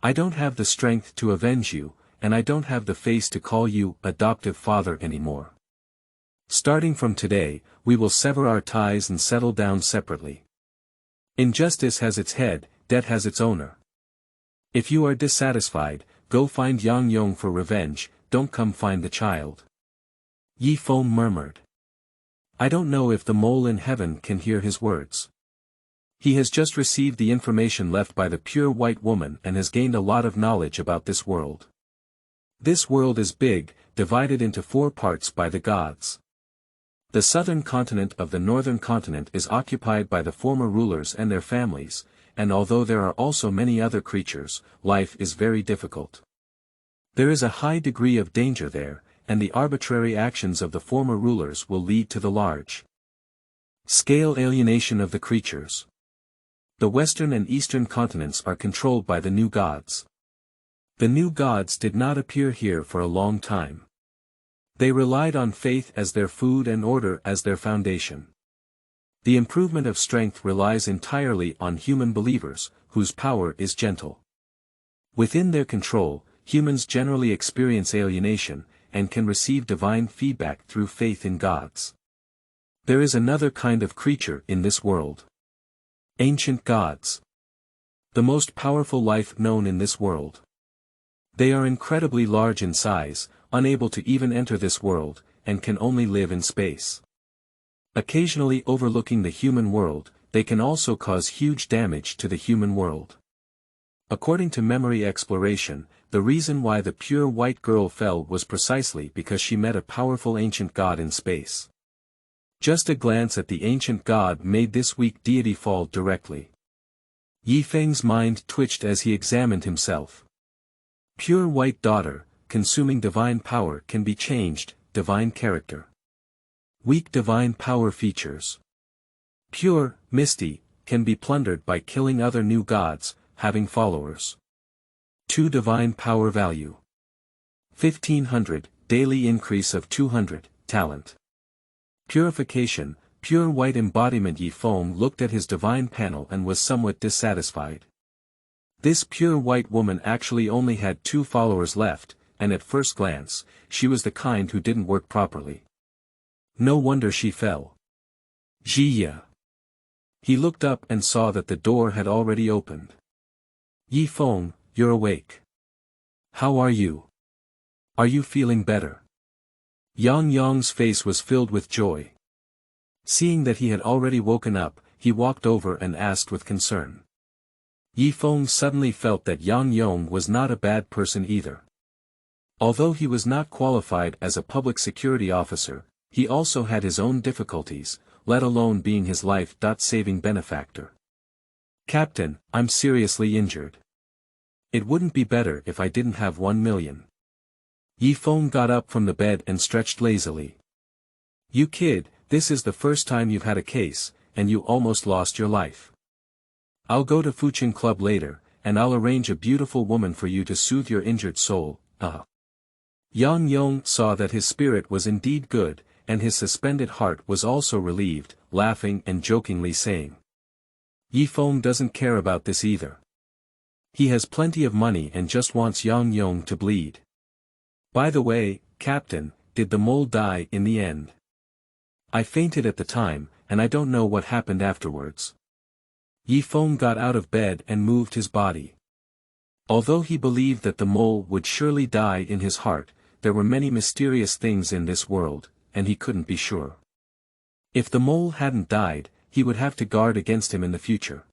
I don't have the strength to avenge you, and I don't have the face to call you adoptive father anymore. Starting from today, we will sever our ties and settle down separately. Injustice has its head, debt has its owner. If you are dissatisfied, go find Yang Yong for revenge, don't come find the child. Yi Feng murmured. I don't know if the mole in heaven can hear his words. He has just received the information left by the pure white woman and has gained a lot of knowledge about this world. This world is big, divided into 4 parts by the gods. The southern continent of the northern continent is occupied by the former rulers and their families, and although there are also many other creatures, life is very difficult. There is a high degree of danger there, and the arbitrary actions of the former rulers will lead to the large-scale alienation of the creatures. The western and eastern continents are controlled by the new gods. The new gods did not appear here for a long time. They relied on faith as their food and order as their foundation. The improvement of strength relies entirely on human believers, whose power is gentle. Within their control, humans generally experience alienation, and can receive divine feedback through faith in gods. There is another kind of creature in this world. Ancient gods. The most powerful life known in this world. They are incredibly large in size, unable to even enter this world, and can only live in space. Occasionally overlooking the human world, they can also cause huge damage to the human world. According to memory exploration, the reason why the pure white girl fell was precisely because she met a powerful ancient god in space. Just a glance at the ancient god made this weak deity fall directly. Yi Feng's mind twitched as he examined himself. Pure white daughter, consuming divine power can be changed, divine character. Weak divine power features. Pure, misty, can be plundered by killing other new gods, having followers. 2 divine power value. 1500, daily increase of 200, talent. Purification, pure white embodiment. Yi Feng looked at his divine panel and was somewhat dissatisfied. This pure white woman actually only had 2 followers left, and at first glance, she was the kind who didn't work properly. No wonder she fell. Jia. He looked up and saw that the door had already opened. Yi Feng, you're awake. How are you? Are you feeling better? Yang Yong's face was filled with joy. Seeing that he had already woken up, he walked over and asked with concern. Yi Feng suddenly felt that Yang Yong was not a bad person either. Although he was not qualified as a public security officer, he also had his own difficulties, let alone being his life-saving benefactor. Captain, I'm seriously injured. It wouldn't be better if I didn't have 1 million. Yi Feng got up from the bed and stretched lazily. You kid, this is the first time you've had a case, and you almost lost your life. I'll go to Fuchin Club later, and I'll arrange a beautiful woman for you to soothe your injured soul. Yang Yong saw that his spirit was indeed good, and his suspended heart was also relieved, laughing and jokingly saying. Yi Feng doesn't care about this either. He has plenty of money and just wants Yang Yong to bleed. By the way, Captain, did the mole die in the end? I fainted at the time, and I don't know what happened afterwards. Yi Feng got out of bed and moved his body. Although he believed that the mole would surely die in his heart, there were many mysterious things in this world, and he couldn't be sure. If the mole hadn't died, he would have to guard against him in the future.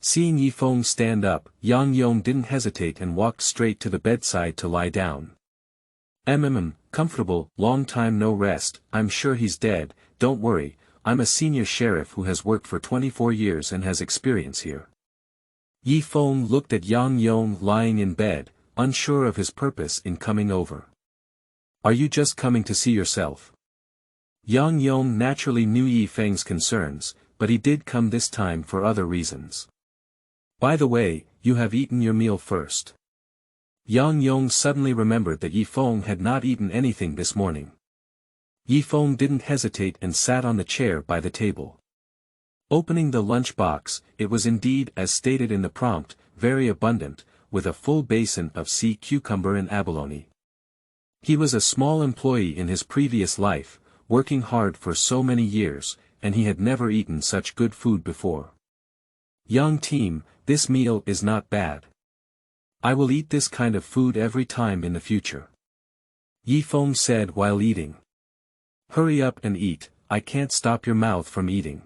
Seeing Yi Feng stand up, Yang Yong didn't hesitate and walked straight to the bedside to lie down. Comfortable, long time no rest, I'm sure he's dead, don't worry, I'm a senior sheriff who has worked for 24 years and has experience here. Yi Feng looked at Yang Yong lying in bed, unsure of his purpose in coming over. Are you just coming to see yourself? Yang Yong naturally knew Yi Feng's concerns, but he did come this time for other reasons. By the way, you have eaten your meal first. Yang Yong suddenly remembered that Yi Feng had not eaten anything this morning. Yi Feng didn't hesitate and sat on the chair by the table. Opening the lunch box, it was indeed as stated in the prompt, very abundant, with a full basin of sea cucumber and abalone. He was a small employee in his previous life, working hard for so many years, and he had never eaten such good food before. Young team, this meal is not bad. I will eat this kind of food every time in the future. Yi Feng said while eating. Hurry up and eat, I can't stop your mouth from eating.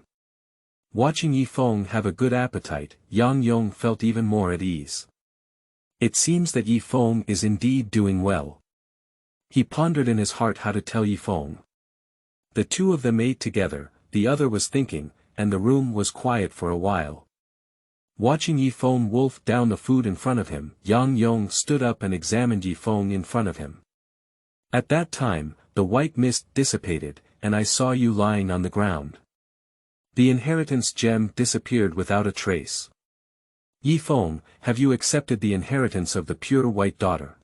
Watching Yi Feng have a good appetite, Yang Yong felt even more at ease. It seems that Yi Feng is indeed doing well. He pondered in his heart how to tell Yi Feng. The two of them ate together, the other was thinking, and the room was quiet for a while. Watching Yi Feng wolf down the food in front of him, Yang Yong stood up and examined Yi Feng in front of him. At that time, the white mist dissipated, and I saw you lying on the ground. The inheritance gem disappeared without a trace. Yi Feng, have you accepted the inheritance of the pure white daughter?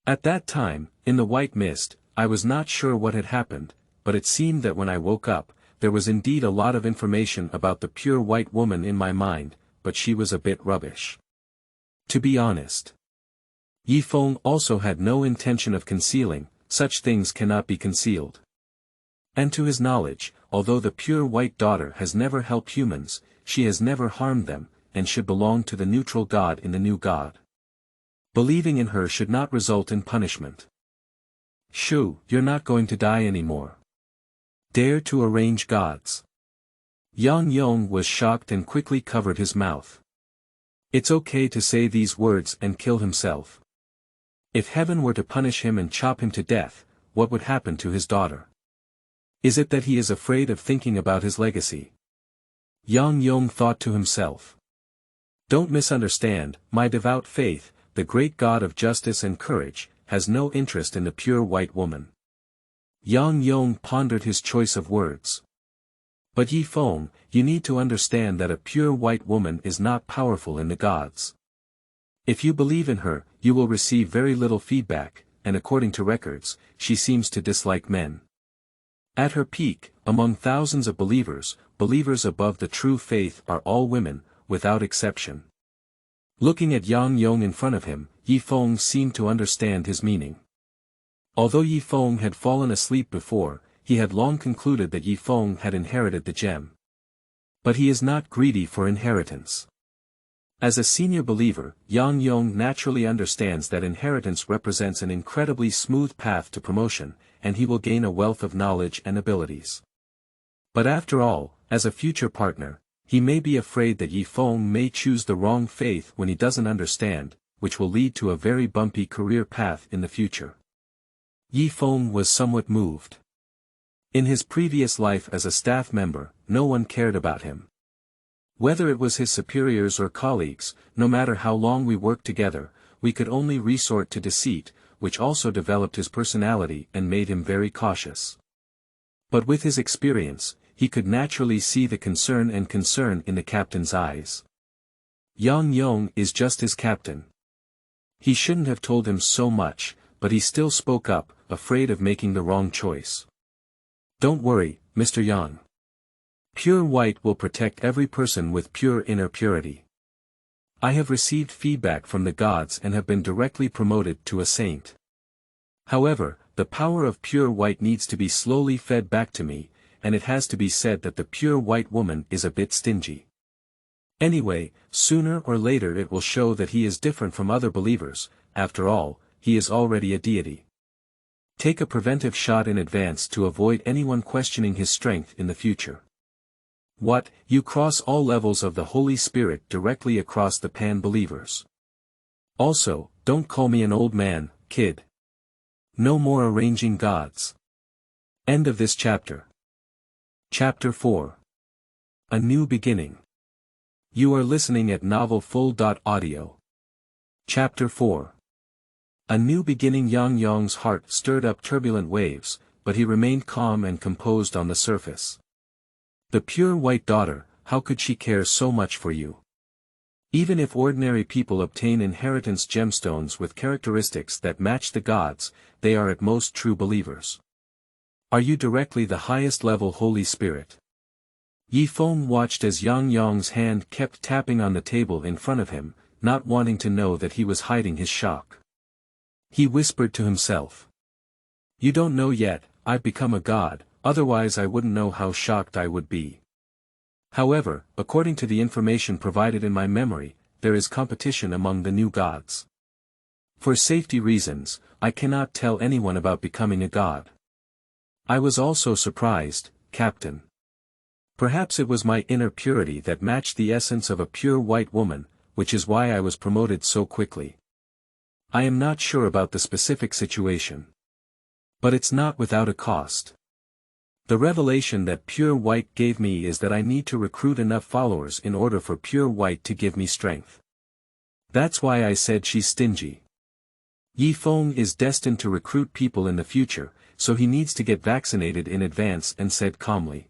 At that time, in the white mist, I was not sure what had happened, but it seemed that when I woke up, there was indeed a lot of information about the pure white woman in my mind, but she was a bit rubbish. To be honest. Yi Feng also had no intention of concealing, such things cannot be concealed. And to his knowledge, although the pure white daughter has never helped humans, she has never harmed them, and should belong to the neutral god in the new god. Believing in her should not result in punishment. Shoo, you're not going to die anymore. Dare to arrange gods. Yang Yong was shocked and quickly covered his mouth. It's okay to say these words and kill himself. If heaven were to punish him and chop him to death, what would happen to his daughter? Is it that he is afraid of thinking about his legacy? Yang Yong thought to himself. Don't misunderstand, my devout faith, the great god of justice and courage, has no interest in the pure white woman. Yang Yong pondered his choice of words. But Yi Feng, you need to understand that a pure white woman is not powerful in the gods. If you believe in her, you will receive very little feedback, and according to records, she seems to dislike men. At her peak, among thousands of believers, believers above the true faith are all women, without exception. Looking at Yang Yong in front of him, Yi Feng seemed to understand his meaning. Although Yi Feng had fallen asleep before, he had long concluded that Yi Feng had inherited the gem. But he is not greedy for inheritance. As a senior believer, Yang Yong naturally understands that inheritance represents an incredibly smooth path to promotion, and he will gain a wealth of knowledge and abilities. But after all, as a future partner, he may be afraid that Yi Feng may choose the wrong faith when he doesn't understand, which will lead to a very bumpy career path in the future. Yi Feng was somewhat moved. In his previous life as a staff member, no one cared about him. Whether it was his superiors or colleagues, no matter how long we worked together, we could only resort to deceit, which also developed his personality and made him very cautious. But with his experience, he could naturally see the concern in the captain's eyes. Yang Yong is just his captain. He shouldn't have told him so much, but he still spoke up, afraid of making the wrong choice. Don't worry, Mr. Yang. Pure white will protect every person with pure inner purity. I have received feedback from the gods and have been directly promoted to a saint. However, the power of pure white needs to be slowly fed back to me, and it has to be said that the pure white woman is a bit stingy. Anyway, sooner or later it will show that he is different from other believers. After all, he is already a deity. Take a preventive shot in advance to avoid anyone questioning his strength in the future. What, you cross all levels of the Holy Spirit directly across the pan-believers. Also, don't call me an old man, kid. No more arranging gods. End of this chapter. Chapter 4. A New Beginning. You are listening at novelfull.audio. Chapter 4. A new beginning. Yang Yong's heart stirred up turbulent waves, but he remained calm and composed on the surface. The pure white daughter, how could she care so much for you? Even if ordinary people obtain inheritance gemstones with characteristics that match the gods, they are at most true believers. Are you directly the highest level Holy Spirit? Yi Feng watched as Yang Yong's hand kept tapping on the table in front of him, not wanting to know that he was hiding his shock. He whispered to himself. You don't know yet, I've become a god, otherwise I wouldn't know how shocked I would be. However, according to the information provided in my memory, there is competition among the new gods. For safety reasons, I cannot tell anyone about becoming a god. I was also surprised, Captain. Perhaps it was my inner purity that matched the essence of a pure white woman, which is why I was promoted so quickly. I am not sure about the specific situation. But it's not without a cost. The revelation that pure white gave me is that I need to recruit enough followers in order for pure white to give me strength. That's why I said she's stingy. Yi Feng is destined to recruit people in the future, so he needs to get vaccinated in advance, and said calmly.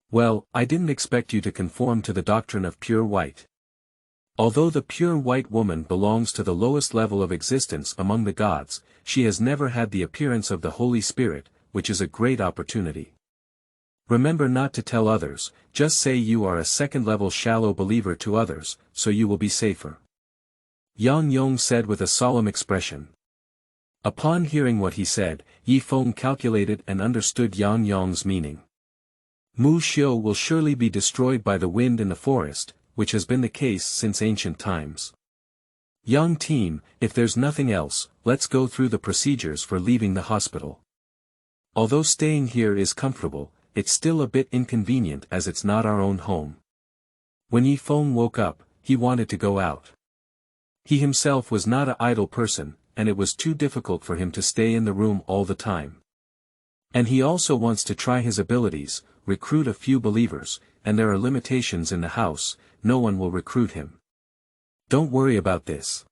Well, I didn't expect you to conform to the doctrine of pure white. Although the pure white woman belongs to the lowest level of existence among the gods, she has never had the appearance of the Holy Spirit, which is a great opportunity. Remember not to tell others, just say you are a second-level shallow believer to others, so you will be safer. Yang Yong said with a solemn expression. Upon hearing what he said, Yi Feng calculated and understood Yang Yong's meaning. Mu Xiu will surely be destroyed by the wind in the forest, which has been the case since ancient times. Young team, if there's nothing else, let's go through the procedures for leaving the hospital. Although staying here is comfortable, it's still a bit inconvenient as it's not our own home. When Yi Feng woke up, he wanted to go out. He himself was not an idle person, and it was too difficult for him to stay in the room all the time. And he also wants to try his abilities, recruit a few believers, and there are limitations in the house, no one will recruit him. Don't worry about this.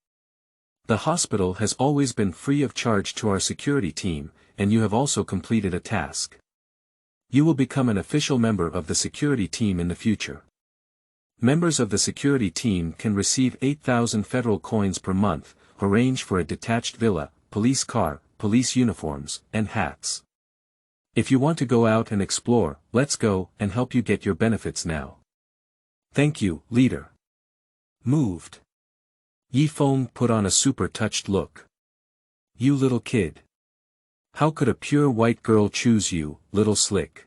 The hospital has always been free of charge to our security team, and you have also completed a task. You will become an official member of the security team in the future. Members of the security team can receive 8,000 federal coins per month, arrange for a detached villa, police car, police uniforms, and hats. If you want to go out and explore, let's go and help you get your benefits now. Thank you, leader. Moved. Yi Feng put on a super touched look. You little kid. How could a pure white girl choose you, little slick?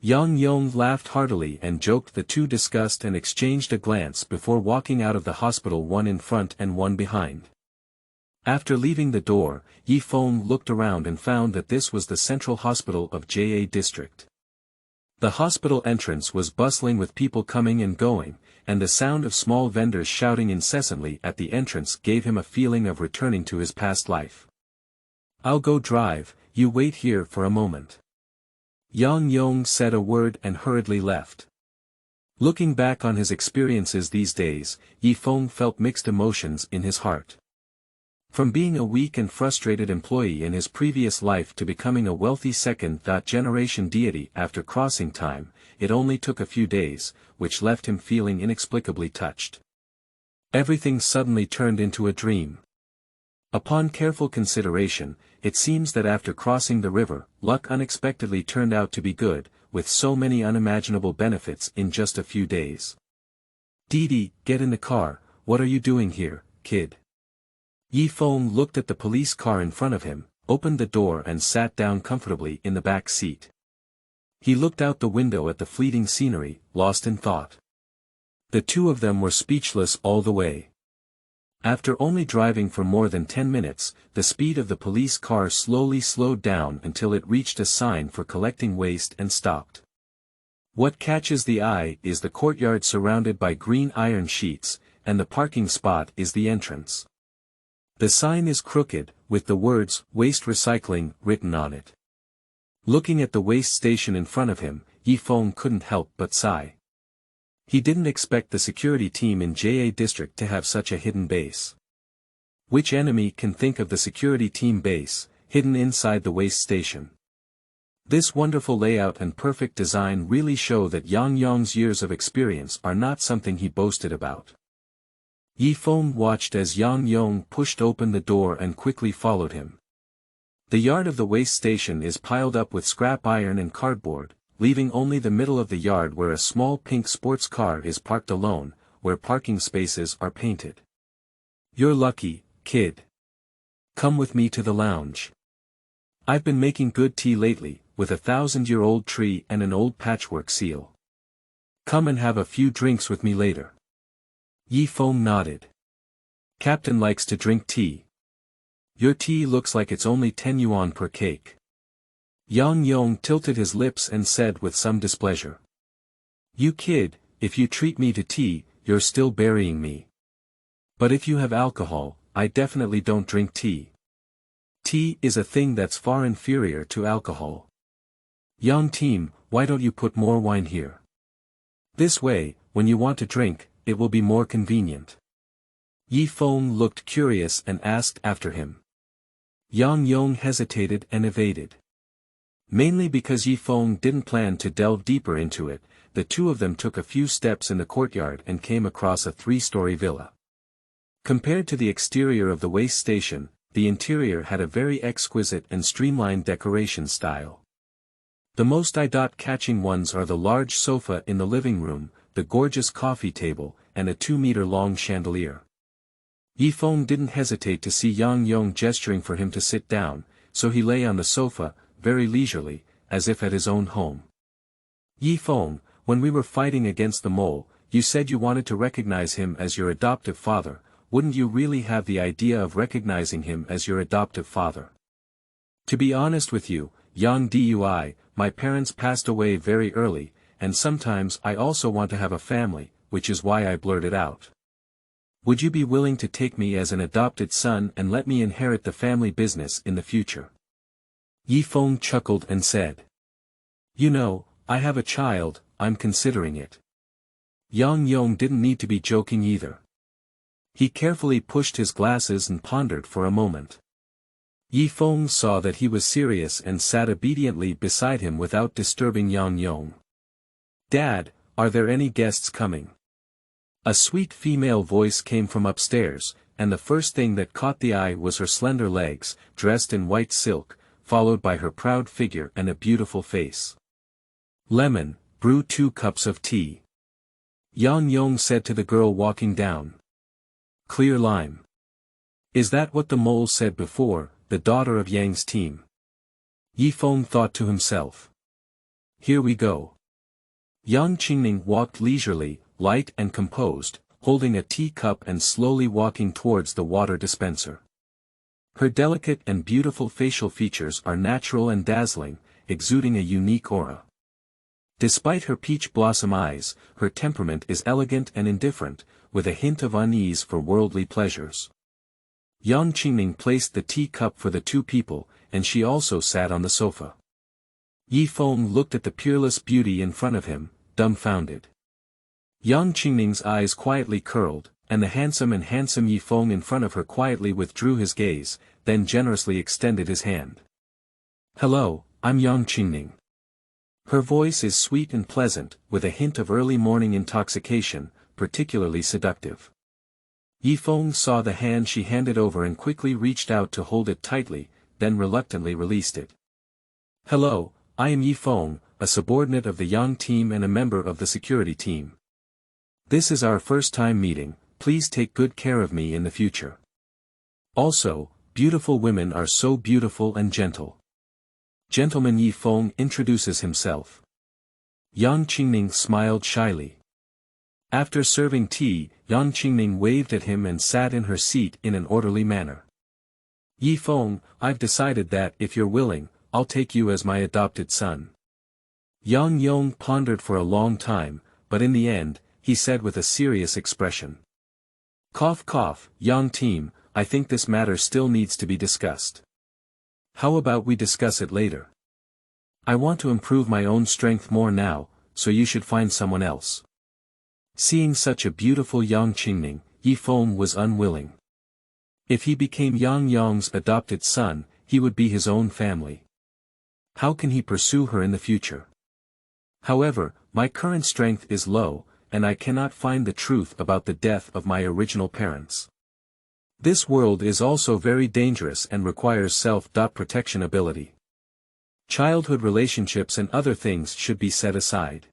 Yang Yong laughed heartily and joked. The two discussed and exchanged a glance before walking out of the hospital, one in front and one behind. After leaving the door, Yi Feng looked around and found that this was the central hospital of JA district. The hospital entrance was bustling with people coming and going, and the sound of small vendors shouting incessantly at the entrance gave him a feeling of returning to his past life. I'll go drive, you wait here for a moment. Yang Yong said a word and hurriedly left. Looking back on his experiences these days, Yi Feng felt mixed emotions in his heart. From being a weak and frustrated employee in his previous life to becoming a wealthy second-generation deity after crossing time, it only took a few days, which left him feeling inexplicably touched. Everything suddenly turned into a dream. Upon careful consideration, it seems that after crossing the river, luck unexpectedly turned out to be good, with so many unimaginable benefits in just a few days. Didi, get in the car, what are you doing here, kid? Yi Feng looked at the police car in front of him, opened the door and sat down comfortably in the back seat. He looked out the window at the fleeting scenery, lost in thought. The two of them were speechless all the way. After only driving for more than 10 minutes, the speed of the police car slowly slowed down until it reached a sign for collecting waste and stopped. What catches the eye is the courtyard surrounded by green iron sheets, and the parking spot is the entrance. The sign is crooked, with the words, Waste Recycling, written on it. Looking at the waste station in front of him, Yi Feng couldn't help but sigh. He didn't expect the security team in JA District to have such a hidden base. Which enemy can think of the security team base, hidden inside the waste station? This wonderful layout and perfect design really show that Yang Yong's years of experience are not something he boasted about. Yi Feng watched as Yang Yong pushed open the door and quickly followed him. The yard of the waste station is piled up with scrap iron and cardboard, leaving only the middle of the yard where a small pink sports car is parked alone, where parking spaces are painted. You're lucky, kid. Come with me to the lounge. I've been making good tea lately, with a 1,000-year-old tree and an old patchwork seal. Come and have a few drinks with me later. Yi Feng nodded. Captain likes to drink tea. Your tea looks like it's only 10 yuan per cake. Yang Yong tilted his lips and said with some displeasure. You kid, if you treat me to tea, you're still burying me. But if you have alcohol, I definitely don't drink tea. Tea is a thing that's far inferior to alcohol. Yang team, why don't you put more wine here? This way, when you want to drink, it will be more convenient. Yi Feng looked curious and asked after him. Yang Yong hesitated and evaded. Mainly because Yi Feng didn't plan to delve deeper into it, the two of them took a few steps in the courtyard and came across a 3-story villa. Compared to the exterior of the waste station, the interior had a very exquisite and streamlined decoration style. The most eye-catching ones are the large sofa in the living room, the gorgeous coffee table, and a 2-meter-long chandelier. Yi Feng didn't hesitate to see Yang Yong gesturing for him to sit down, so he lay on the sofa, very leisurely, as if at his own home. Yi Feng, when we were fighting against the mole, you said you wanted to recognize him as your adoptive father. Wouldn't you really have the idea of recognizing him as your adoptive father? To be honest with you, Yang Dui, my parents passed away very early, and sometimes I also want to have a family, which is why I blurted out. Would you be willing to take me as an adopted son and let me inherit the family business in the future? Yi Feng chuckled and said. You know, I have a child, I'm considering it. Yang Yong didn't need to be joking either. He carefully pushed his glasses and pondered for a moment. Yi Feng saw that he was serious and sat obediently beside him without disturbing Yang Yong. "Dad, are there any guests coming?" A sweet female voice came from upstairs, and the first thing that caught the eye was her slender legs, dressed in white silk, followed by her proud figure and a beautiful face. "Lemon, brew 2 cups of tea," Yang Yong said to the girl walking down. "Clear lime." "Is that what the mole said before, the daughter of Yang's team?" Yi Feng thought to himself. "Here we go." Yang Qingning walked leisurely, light and composed, holding a teacup and slowly walking towards the water dispenser. Her delicate and beautiful facial features are natural and dazzling, exuding a unique aura. Despite her peach blossom eyes, her temperament is elegant and indifferent, with a hint of unease for worldly pleasures. Yang Qingning placed the teacup for the 2 people, and she also sat on the sofa. Yi Feng looked at the peerless beauty in front of him, dumbfounded. Yang Qingning's eyes quietly curled, and the handsome Yi Feng in front of her quietly withdrew his gaze, then generously extended his hand. "Hello, I'm Yang Qingning." Her voice is sweet and pleasant, with a hint of early morning intoxication, particularly seductive. Yi Feng saw the hand she handed over and quickly reached out to hold it tightly, then reluctantly released it. "Hello, I am Yi Feng, a subordinate of the Yang team and a member of the security team. This is our first time meeting, please take good care of me in the future. Also, beautiful women are so beautiful and gentle." Gentleman Yi Feng introduces himself. Yang Qingning smiled shyly. After serving tea, Yang Qingning waved at him and sat in her seat in an orderly manner. "Yi Feng, I've decided that if you're willing, I'll take you as my adopted son." Yang Yong pondered for a long time, but in the end, he said with a serious expression. "Cough cough, Yang team, I think this matter still needs to be discussed. How about we discuss it later? I want to improve my own strength more now, so you should find someone else." Seeing such a beautiful Yang Qingning, Yi Feng was unwilling. If he became Yang Yong's adopted son, he would be his own family. How can he pursue her in the future? However, my current strength is low, and I cannot find the truth about the death of my original parents. This world is also very dangerous and requires self-protection ability. Childhood relationships and other things should be set aside.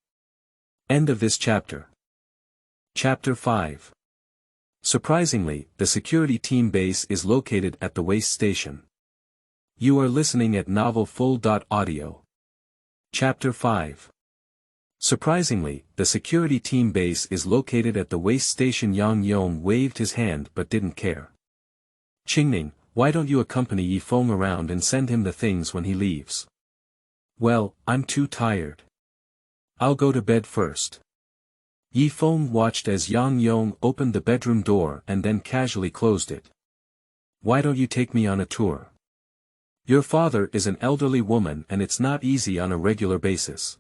End of this chapter. Chapter 5. Surprisingly, the security team base is located at the waste station. You are listening at novelfull.audio. Chapter 5. Surprisingly, the security team base is located at the waste station. Yang Yong waved his hand but didn't care. "Qingning, why don't you accompany Yi Feng around and send him the things when he leaves?" "Well, I'm too tired. I'll go to bed first." Yi Feng watched as Yang Yong opened the bedroom door and then casually closed it. "Why don't you take me on a tour? Your father is an elderly woman and it's not easy on a regular basis."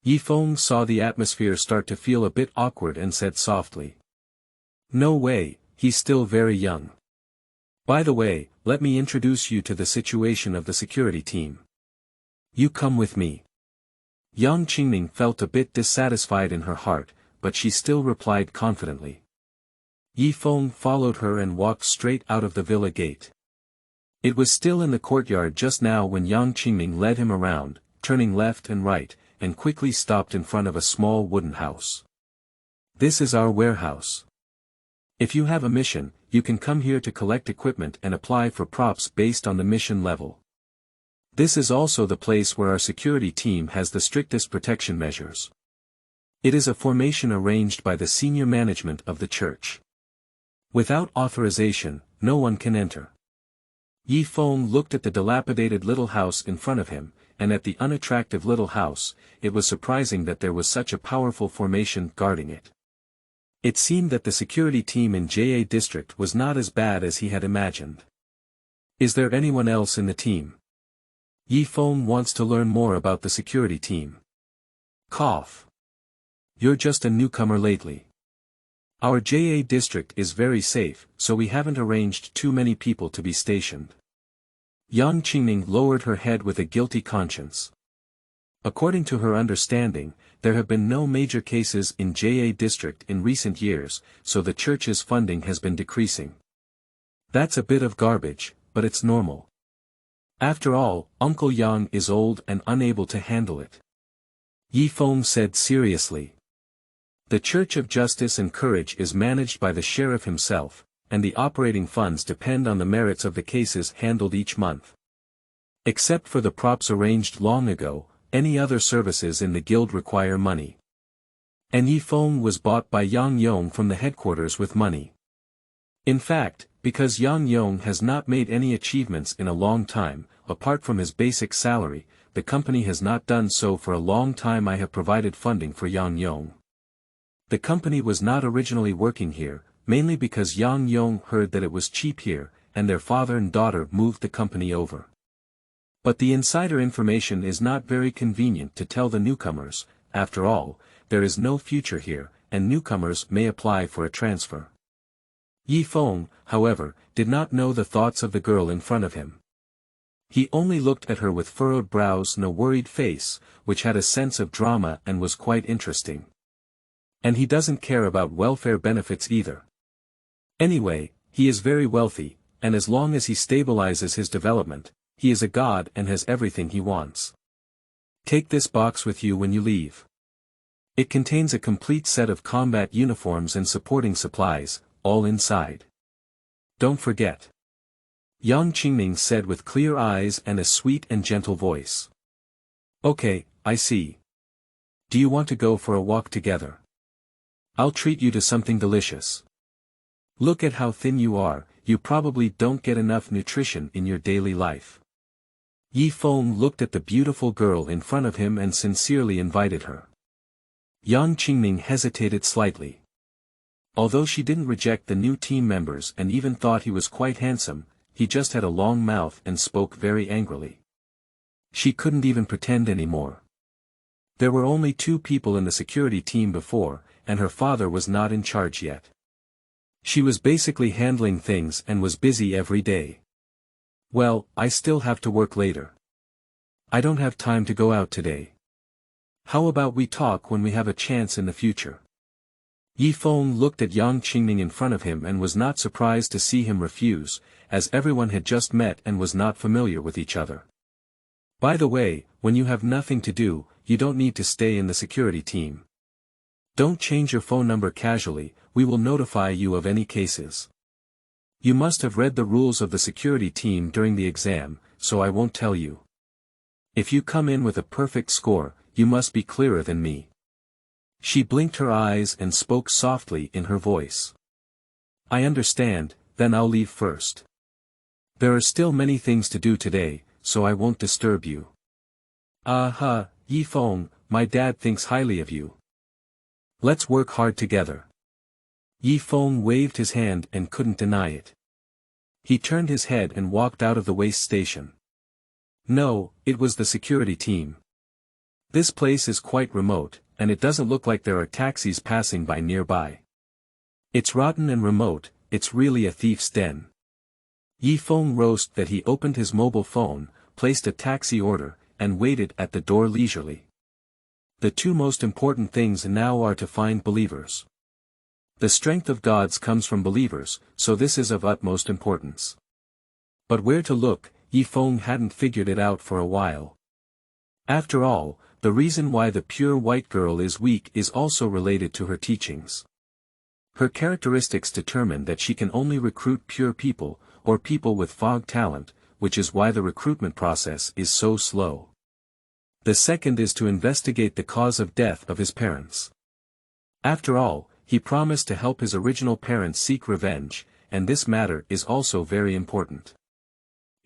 Yi Feng saw the atmosphere start to feel a bit awkward and said softly. "No way, he's still very young. By the way, let me introduce you to the situation of the security team. You come with me." Yang Qingning felt a bit dissatisfied in her heart, but she still replied confidently. Yi Feng followed her and walked straight out of the villa gate. It was still in the courtyard just now when Yang Qingning led him around, turning left and right, and quickly stopped in front of a small wooden house. "This is our warehouse. If you have a mission, you can come here to collect equipment and apply for props based on the mission level. This is also the place where our security team has the strictest protection measures. It is a formation arranged by the senior management of the church. Without authorization, no one can enter." Yi Feng looked at the dilapidated little house in front of him, and at the unattractive little house. It was surprising that there was such a powerful formation guarding it. It seemed that the security team in JA district was not as bad as he had imagined. "Is there anyone else in the team?" Yi Feng wants to learn more about the security team. Cough. "You're just a newcomer lately. Our JA district is very safe, so we haven't arranged too many people to be stationed. Yang Qingning lowered her head with a guilty conscience. According to her understanding, there have been no major cases in JA district in recent years, so the church's funding has been decreasing. That's a bit of garbage, but it's normal. After all, Uncle Yang is old and unable to handle it. Yi Feng said seriously. The Church of Justice and Courage is managed by the sheriff himself, and the operating funds depend on the merits of the cases handled each month. Except for the props arranged long ago, any other services in the guild require money. And Yi Feng was bought by Yang Yong from the headquarters with money. In fact, because Yang Yong has not made any achievements in a long time, apart from his basic salary, the company has not done so for a long time. I have provided funding for Yang Yong. The company was not originally working here, mainly because Yang Yong heard that it was cheap here, and their father and daughter moved the company over. But the insider information is not very convenient to tell the newcomers. After all, there is no future here, and newcomers may apply for a transfer. Yi Feng, however, did not know the thoughts of the girl in front of him. He only looked at her with furrowed brows and a worried face, which had a sense of drama and was quite interesting. And he doesn't care about welfare benefits either. Anyway, he is very wealthy, and as long as he stabilizes his development, he is a god and has everything he wants. Take this box with you when you leave. It contains a complete set of combat uniforms and supporting supplies, all inside. Don't forget. Yang Qingning said with clear eyes and a sweet and gentle voice. Okay, I see. Do you want to go for a walk together? I'll treat you to something delicious. Look at how thin you are, you probably don't get enough nutrition in your daily life. Yi Feng looked at the beautiful girl in front of him and sincerely invited her. Yang Qingning hesitated slightly. Although she didn't reject the new team members and even thought he was quite handsome, he just had a long mouth and spoke very angrily. She couldn't even pretend anymore. There were only 2 people in the security team before, and her father was not in charge yet. She was basically handling things and was busy every day. Well, I still have to work later. I don't have time to go out today. How about we talk when we have a chance in the future? Yi Feng looked at Yang Qingning in front of him and was not surprised to see him refuse, as everyone had just met and was not familiar with each other. By the way, when you have nothing to do, you don't need to stay in the security team. Don't change your phone number casually, we will notify you of any cases. You must have read the rules of the security team during the exam, so I won't tell you. If you come in with a perfect score, you must be clearer than me. She blinked her eyes and spoke softly in her voice. I understand, then I'll leave first. There are still many things to do today, so I won't disturb you. Aha, Yi Feng, my dad thinks highly of you. Let's work hard together. Yi Feng waved his hand and couldn't deny it. He turned his head and walked out of the waste station. No, it was the security team. This place is quite remote, and it doesn't look like there are taxis passing by nearby. It's rotten and remote, it's really a thief's den. Yi Feng roused that he opened his mobile phone, placed a taxi order, and waited at the door leisurely. The 2 most important things now are to find believers. The strength of gods comes from believers, so this is of utmost importance. But where to look, Yi Feng hadn't figured it out for a while. After all, the reason why the pure white girl is weak is also related to her teachings. Her characteristics determine that she can only recruit pure people, or people with fog talent, which is why the recruitment process is so slow. The second is to investigate the cause of death of his parents. After all, he promised to help his original parents seek revenge, and this matter is also very important.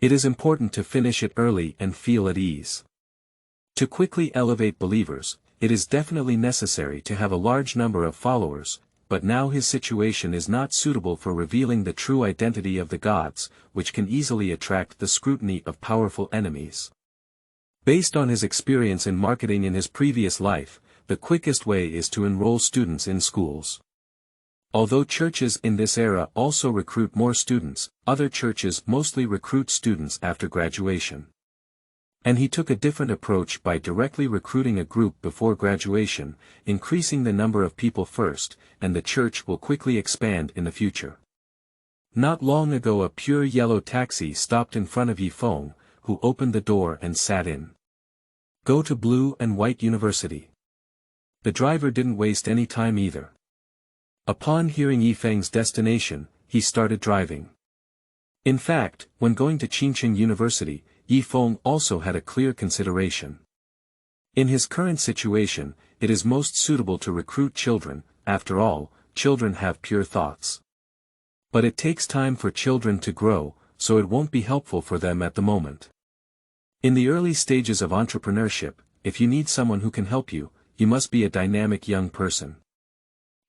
It is important to finish it early and feel at ease. To quickly elevate believers, it is definitely necessary to have a large number of followers, but now his situation is not suitable for revealing the true identity of the gods, which can easily attract the scrutiny of powerful enemies. Based on his experience in marketing in his previous life, the quickest way is to enroll students in schools. Although churches in this era also recruit more students, other churches mostly recruit students after graduation. And he took a different approach by directly recruiting a group before graduation, increasing the number of people first, and the church will quickly expand in the future. Not long ago a pure yellow taxi stopped in front of Yi Feng, who opened the door and sat in. Go to Blue and White University. The driver didn't waste any time either. Upon hearing Yi Feng's destination, he started driving. In fact, when going to Qingqing University, Yi Feng also had a clear consideration. In his current situation, it is most suitable to recruit children. After all, children have pure thoughts. But it takes time for children to grow, so it won't be helpful for them at the moment. In the early stages of entrepreneurship, if you need someone who can help you, you must be a dynamic young person.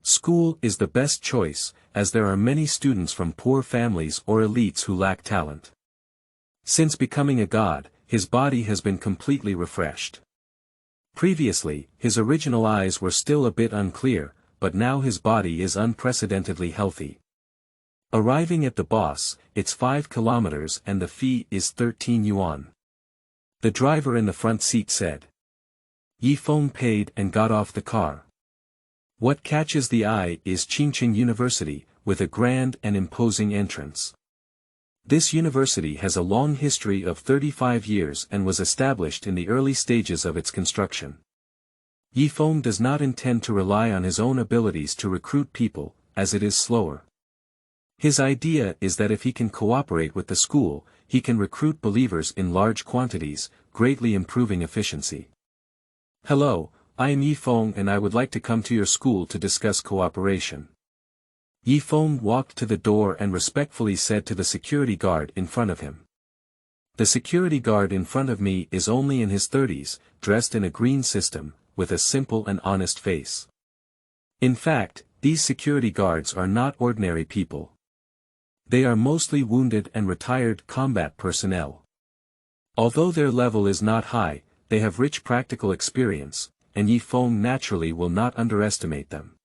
School is the best choice, as there are many students from poor families or elites who lack talent. Since becoming a god, his body has been completely refreshed. Previously, his original eyes were still a bit unclear, but now his body is unprecedentedly healthy. Arriving at the boss, it's 5 kilometers and the fee is 13 yuan. The driver in the front seat said. Yi Feng paid and got off the car. What catches the eye is Qingqing University, with a grand and imposing entrance. This university has a long history of 35 years and was established in the early stages of its construction. Yi Feng does not intend to rely on his own abilities to recruit people, as it is slower. His idea is that if he can cooperate with the school, he can recruit believers in large quantities, greatly improving efficiency. Hello, I am Yi Feng and I would like to come to your school to discuss cooperation. Yi Feng walked to the door and respectfully said to the security guard in front of him. The security guard in front of me is only in his 30s, dressed in a green system, with a simple and honest face. In fact, these security guards are not ordinary people. They are mostly wounded and retired combat personnel. Although their level is not high, they have rich practical experience, and Yi Feng naturally will not underestimate them.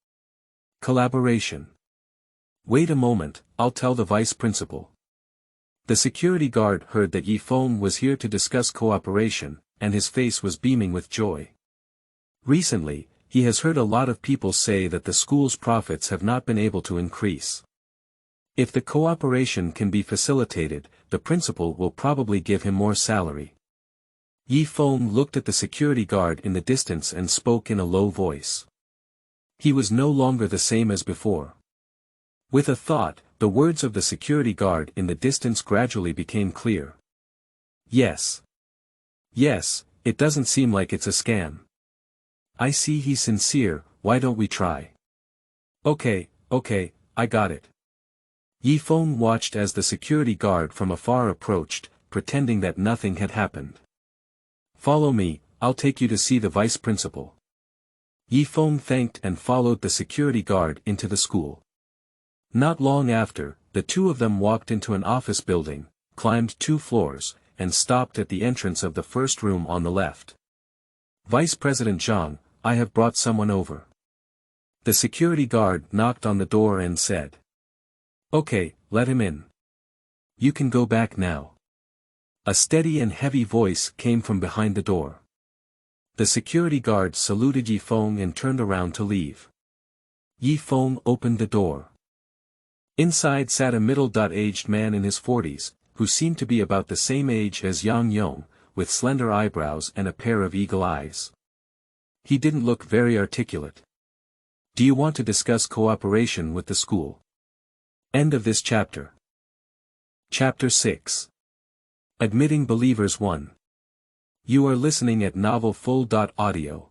Collaboration. Wait a moment, I'll tell the vice principal. The security guard heard that Yi Feng was here to discuss cooperation, and his face was beaming with joy. Recently, he has heard a lot of people say that the school's profits have not been able to increase. If the cooperation can be facilitated, the principal will probably give him more salary. Yi Feng looked at the security guard in the distance and spoke in a low voice. He was no longer the same as before. With a thought, the words of the security guard in the distance gradually became clear. Yes. Yes, it doesn't seem like it's a scam. I see he's sincere, why don't we try? Okay, I got it. Yi Feng watched as the security guard from afar approached, pretending that nothing had happened. Follow me, I'll take you to see the vice principal. Yi Feng thanked and followed the security guard into the school. Not long after, the two of them walked into an office building, climbed 2 floors, and stopped at the entrance of the first room on the left. Vice President Zhang, I have brought someone over. The security guard knocked on the door and said. Okay, let him in. You can go back now. A steady and heavy voice came from behind the door. The security guard saluted Yi Feng and turned around to leave. Yi Feng opened the door. Inside sat a middle-aged man in his 40s, who seemed to be about the same age as Yang Yong, with slender eyebrows and a pair of eagle eyes. He didn't look very articulate. Do you want to discuss cooperation with the school? End of this chapter. Chapter 6. Admitting Believers 1. You are listening at novelfull.audio.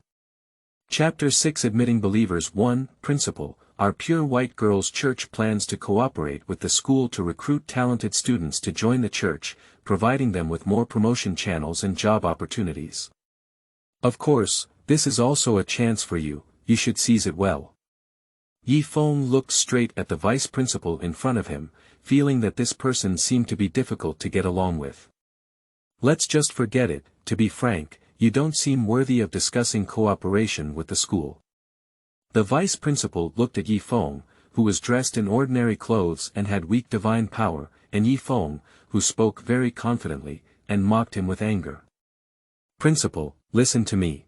Chapter 6 Admitting Believers 1. Principle. Our Pure White Girls Church plans to cooperate with the school to recruit talented students to join the church, providing them with more promotion channels and job opportunities. Of course, this is also a chance for you, you should seize it well. Yi Feng looked straight at the vice principal in front of him, feeling that this person seemed to be difficult to get along with. Let's just forget it, to be frank, you don't seem worthy of discussing cooperation with the school. The vice principal looked at Yi Feng, who was dressed in ordinary clothes and had weak divine power, and Yi Feng, who spoke very confidently, and mocked him with anger. Principal, listen to me.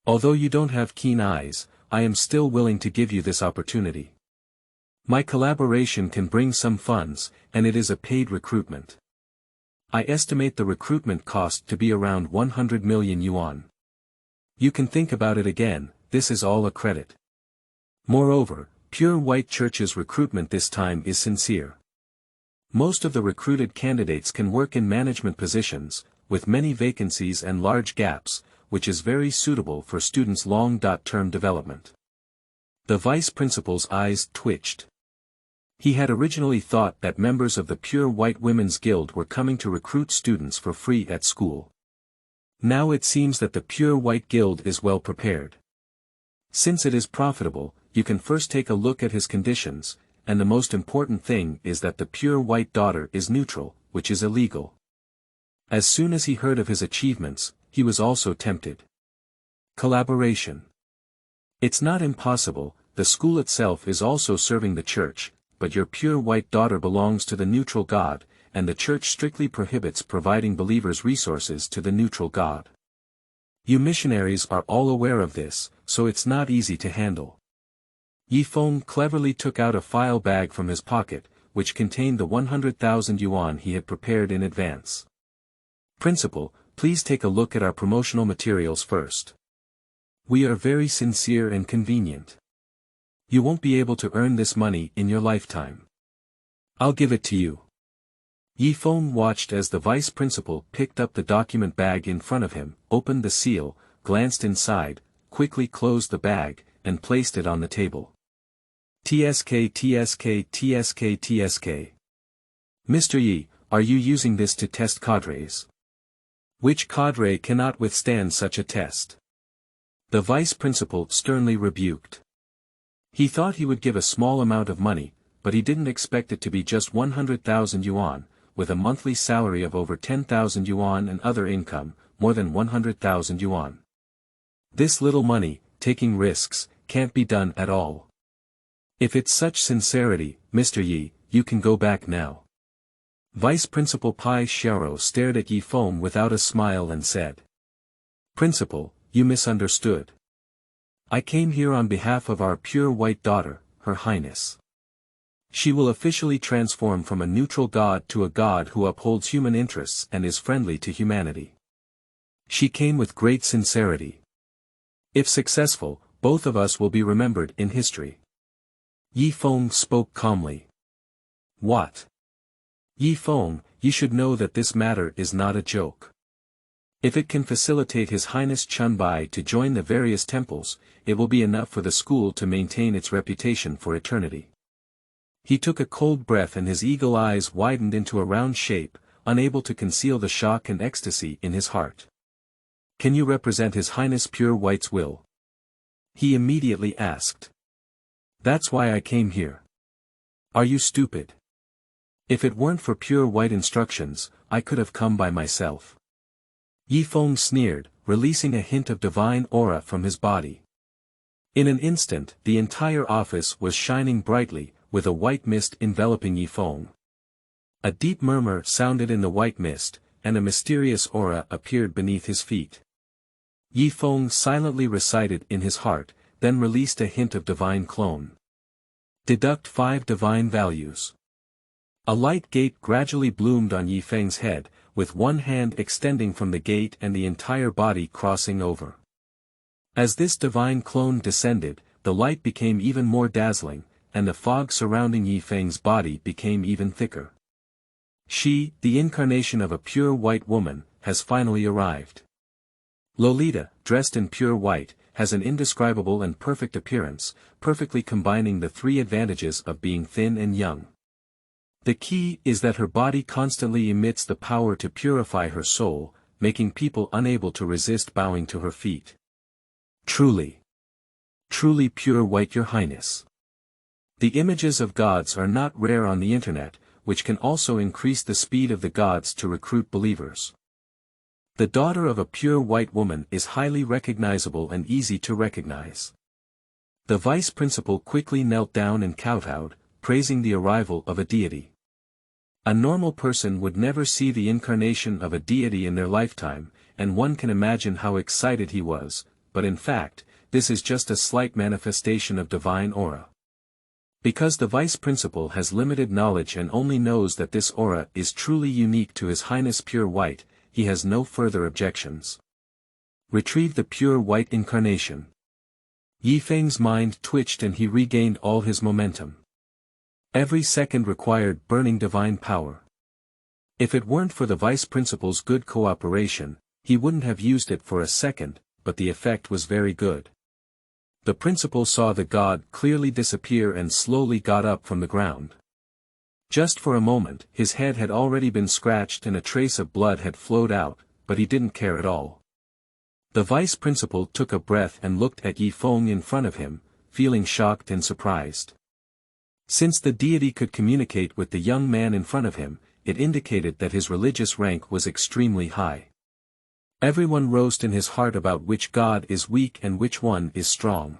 Although you don't have keen eyes, I am still willing to give you this opportunity. My collaboration can bring some funds, and it is a paid recruitment. I estimate the recruitment cost to be around 100 million yuan. You can think about it again, this is all a credit. Moreover, Pure White Church's recruitment this time is sincere. Most of the recruited candidates can work in management positions, with many vacancies and large gaps, which is very suitable for students' long-term development. The vice principal's eyes twitched. He had originally thought that members of the Pure White Women's Guild were coming to recruit students for free at school. Now it seems that the Pure White Guild is well prepared. Since it is profitable, you can first take a look at his conditions, and the most important thing is that the Pure White daughter is neutral, which is illegal. As soon as he heard of his achievements, he was also tempted. Collaboration. It's not impossible, the school itself is also serving the church, but your Pure White daughter belongs to the neutral god, and the church strictly prohibits providing believers resources to the neutral god. You missionaries are all aware of this, so it's not easy to handle. Yi Feng cleverly took out a file bag from his pocket, which contained the 100,000 yuan he had prepared in advance. Principal, please take a look at our promotional materials first. We are very sincere and convenient. You won't be able to earn this money in your lifetime. I'll give it to you. Yi Feng watched as the vice principal picked up the document bag in front of him, opened the seal, glanced inside, quickly closed the bag, and placed it on the table. TSK. Mr. Yi, are you using this to test cadres? Which cadre cannot withstand such a test? The vice principal sternly rebuked. He thought he would give a small amount of money, but he didn't expect it to be just 100,000 yuan, with a monthly salary of over 10,000 yuan and other income, more than 100,000 yuan. This little money, taking risks, can't be done at all. If it's such sincerity, Mr. Yi, you can go back now. Vice Principal Pai Xiao stared at Yi Feng without a smile and said. Principal, you misunderstood. I came here on behalf of our Pure White daughter, Her Highness. She will officially transform from a neutral god to a god who upholds human interests and is friendly to humanity. She came with great sincerity. If successful, both of us will be remembered in history. Yi Feng spoke calmly. What? Yi Feng, you should know that this matter is not a joke. If it can facilitate His Highness Chunbai to join the various temples, it will be enough for the school to maintain its reputation for eternity. He took a cold breath and his eagle eyes widened into a round shape, unable to conceal the shock and ecstasy in his heart. Can you represent His Highness Pure White's will? He immediately asked. That's why I came here. Are you stupid? If it weren't for Pure White instructions, I could have come by myself. Yi Feng sneered, releasing a hint of divine aura from his body. In an instant, the entire office was shining brightly, with a white mist enveloping Yi Feng. A deep murmur sounded in the white mist, and a mysterious aura appeared beneath his feet. Yi Feng silently recited in his heart, then released a hint of divine clone. Deduct 5 divine values. A light gate gradually bloomed on Yi Feng's head, with one hand extending from the gate and the entire body crossing over. As this divine clone descended, the light became even more dazzling, and the fog surrounding Yi Feng's body became even thicker. She, the incarnation of a pure white woman, has finally arrived. Lolita, dressed in pure white, has an indescribable and perfect appearance, perfectly combining the 3 advantages of being thin and young. The key is that her body constantly emits the power to purify her soul, making people unable to resist bowing to her feet. Truly pure white, Your Highness. The images of gods are not rare on the internet, which can also increase the speed of the gods to recruit believers. The daughter of a pure white woman is highly recognizable and easy to recognize. The vice principal quickly knelt down and kowtowed, praising the arrival of a deity. A normal person would never see the incarnation of a deity in their lifetime, and one can imagine how excited he was, but in fact, this is just a slight manifestation of divine aura. Because the vice principal has limited knowledge and only knows that this aura is truly unique to His Highness Pure White, he has no further objections. Retrieve the Pure White incarnation. Yi Feng's mind twitched and he regained all his momentum. Every second required burning divine power. If it weren't for the vice principal's good cooperation, he wouldn't have used it for a second, but the effect was very good. The principal saw the god clearly disappear and slowly got up from the ground. Just for a moment, his head had already been scratched and a trace of blood had flowed out, but he didn't care at all. The vice principal took a breath and looked at Yi Feng in front of him, feeling shocked and surprised. Since the deity could communicate with the young man in front of him, it indicated that his religious rank was extremely high. Everyone roast in his heart about which god is weak and which one is strong.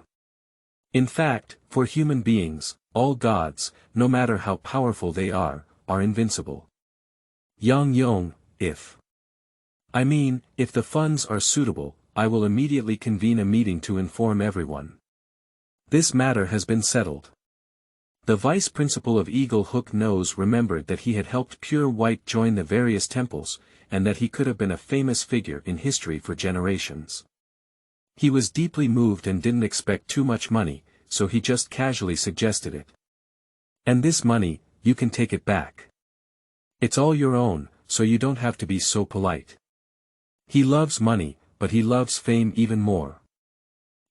In fact, for human beings, all gods, no matter how powerful they are invincible. Yang Yong, if the funds are suitable, I will immediately convene a meeting to inform everyone. This matter has been settled. The vice principal of Eagle Hook Nose remembered that he had helped Pure White join the various temples, and that he could have been a famous figure in history for generations. He was deeply moved and didn't expect too much money, so he just casually suggested it. And this money, you can take it back. It's all your own, so you don't have to be so polite. He loves money, but he loves fame even more.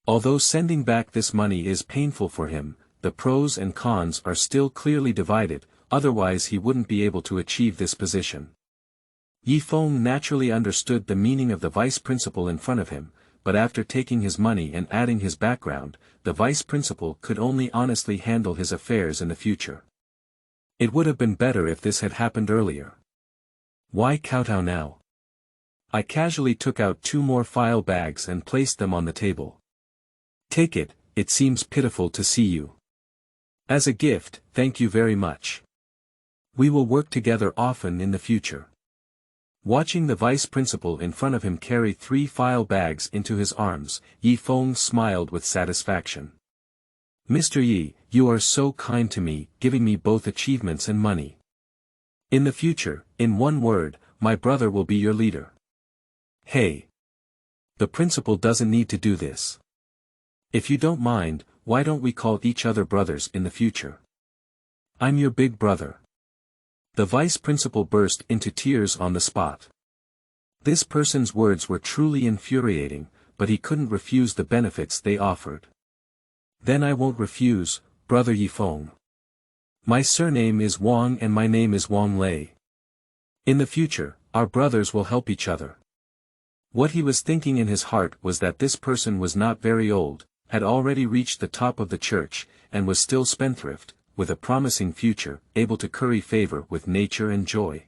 Although sending back this money is painful for him, the pros and cons are still clearly divided, otherwise he wouldn't be able to achieve this position. Yi Feng naturally understood the meaning of the vice principal in front of him, but after taking his money and adding his background, the vice principal could only honestly handle his affairs in the future. It would have been better if this had happened earlier. Why kowtow now? I casually took out 2 more file bags and placed them on the table. Take it, it seems pitiful to see you. As a gift, thank you very much. We will work together often in the future. Watching the vice principal in front of him carry 3 file bags into his arms, Yi Feng smiled with satisfaction. Mr. Yi, you are so kind to me, giving me both achievements and money. In the future, in one word, my brother will be your leader. Hey! The principal doesn't need to do this. If you don't mind, why don't we call each other brothers in the future? I'm your big brother. The vice principal burst into tears on the spot. This person's words were truly infuriating, but he couldn't refuse the benefits they offered. Then I won't refuse, brother Yi Feng. My surname is Wang and my name is Wang Lei. In the future, our brothers will help each other. What he was thinking in his heart was that this person was not very old, had already reached the top of the church, and was still spendthrift, with a promising future, able to curry favor with nature and joy.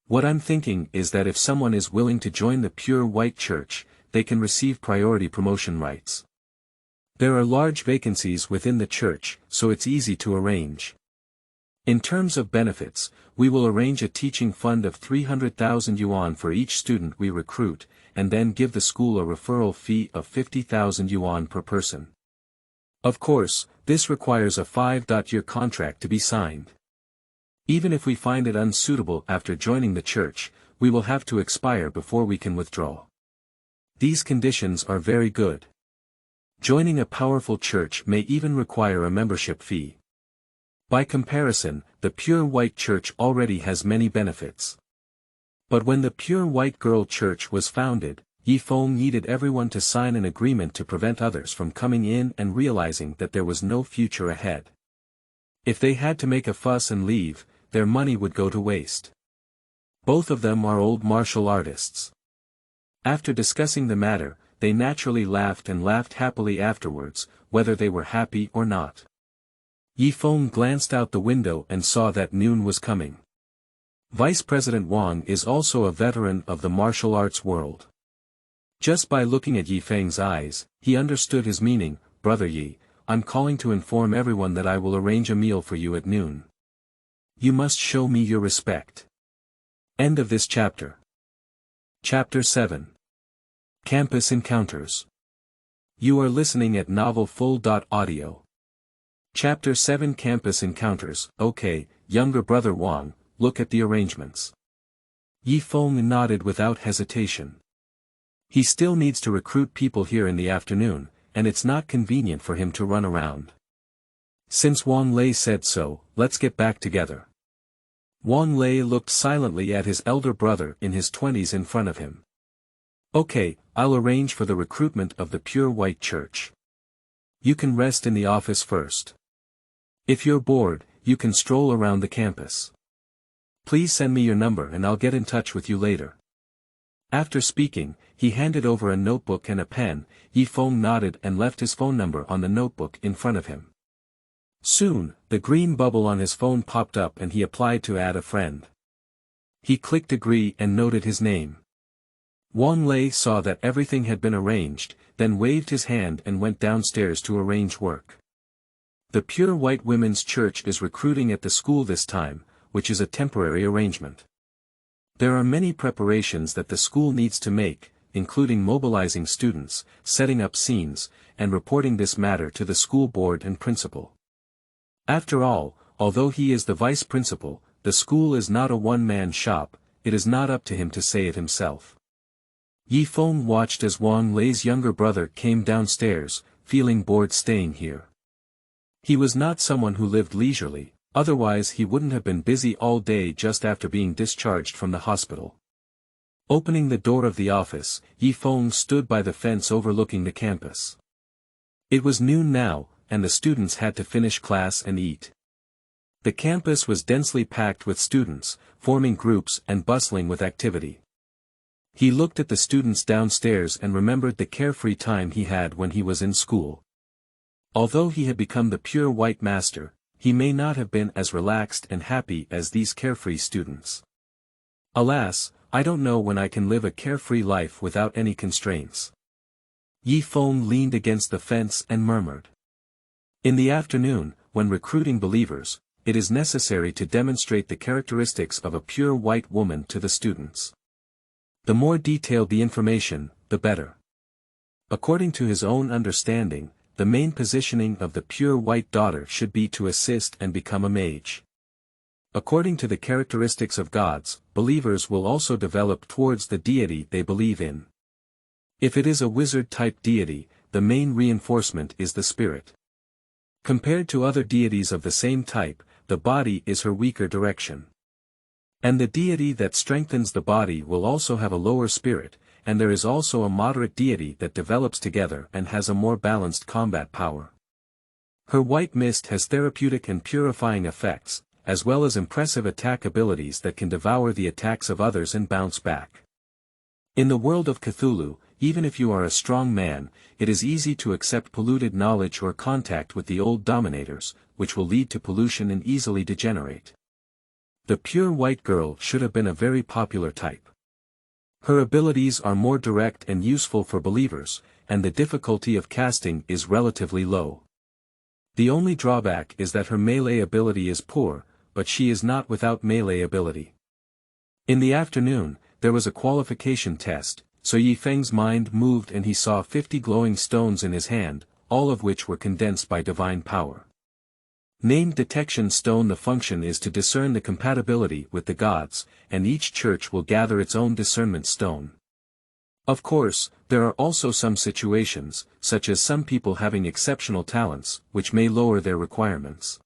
What I'm thinking is that if someone is willing to join the Pure White Church, they can receive priority promotion rights. There are large vacancies within the church, so it's easy to arrange. In terms of benefits, we will arrange a teaching fund of 300,000 yuan for each student we recruit, and then give the school a referral fee of 50,000 yuan per person. Of course, this requires a 5-year contract to be signed. Even if we find it unsuitable after joining the church, we will have to expire before we can withdraw. These conditions are very good. Joining a powerful church may even require a membership fee. By comparison, the Pure White Church already has many benefits. But when the Pure White Girl Church was founded, Yi Feng needed everyone to sign an agreement to prevent others from coming in and realizing that there was no future ahead. If they had to make a fuss and leave, their money would go to waste. Both of them are old martial artists. After discussing the matter, they naturally laughed and laughed happily afterwards, whether they were happy or not. Yi Feng glanced out the window and saw that noon was coming. Vice President Wang is also a veteran of the martial arts world. Just by looking at Yi Feng's eyes, he understood his meaning. Brother Yi, I'm calling to inform everyone that I will arrange a meal for you at noon. You must show me your respect. End of this chapter. Chapter 7. Campus Encounters. You are listening at novelfull.audio. Chapter 7 Campus Encounters. Okay, younger brother Wang, look at the arrangements. Yi Feng nodded without hesitation. He still needs to recruit people here in the afternoon, and it's not convenient for him to run around. Since Wang Lei said so, let's get back together. Wang Lei looked silently at his elder brother in his 20s in front of him. Okay, I'll arrange for the recruitment of the Pure White Church. You can rest in the office first. If you're bored, you can stroll around the campus. Please send me your number and I'll get in touch with you later. After speaking, he handed over a notebook and a pen. Yi Feng nodded and left his phone number on the notebook in front of him. Soon, the green bubble on his phone popped up and he applied to add a friend. He clicked agree and noted his name. Wang Lei saw that everything had been arranged, then waved his hand and went downstairs to arrange work. The Pure White Women's Church is recruiting at the school this time, which is a temporary arrangement. There are many preparations that the school needs to make, including mobilizing students, setting up scenes, and reporting this matter to the school board and principal. After all, although he is the vice principal, the school is not a one-man shop, it is not up to him to say it himself. Yi Feng watched as Wang Lei's younger brother came downstairs, feeling bored staying here. He was not someone who lived leisurely, otherwise he wouldn't have been busy all day just after being discharged from the hospital. Opening the door of the office, Yi Feng stood by the fence overlooking the campus. It was noon now, and the students had to finish class and eat. The campus was densely packed with students, forming groups and bustling with activity. He looked at the students downstairs and remembered the carefree time he had when he was in school. Although he had become the Pure White Master, he may not have been as relaxed and happy as these carefree students. Alas, I don't know when I can live a carefree life without any constraints. Yi Feng leaned against the fence and murmured. In the afternoon, when recruiting believers, it is necessary to demonstrate the characteristics of a pure white woman to the students. The more detailed the information, the better. According to his own understanding, the main positioning of the pure white daughter should be to assist and become a mage. According to the characteristics of gods, believers will also develop towards the deity they believe in. If it is a wizard-type deity, the main reinforcement is the spirit. Compared to other deities of the same type, the body is her weaker direction. And the deity that strengthens the body will also have a lower spirit, and there is also a moderate deity that develops together and has a more balanced combat power. Her white mist has therapeutic and purifying effects, as well as impressive attack abilities that can devour the attacks of others and bounce back. In the world of Cthulhu, even if you are a strong man, it is easy to accept polluted knowledge or contact with the old dominators, which will lead to pollution and easily degenerate. The pure white girl should have been a very popular type. Her abilities are more direct and useful for believers, and the difficulty of casting is relatively low. The only drawback is that her melee ability is poor, but she is not without melee ability. In the afternoon, there was a qualification test, so Yi Feng's mind moved and he saw 50 glowing stones in his hand, all of which were condensed by divine power. Named Detection Stone. The function is to discern the compatibility with the gods, and each church will gather its own discernment stone. Of course, there are also some situations, such as some people having exceptional talents, which may lower their requirements.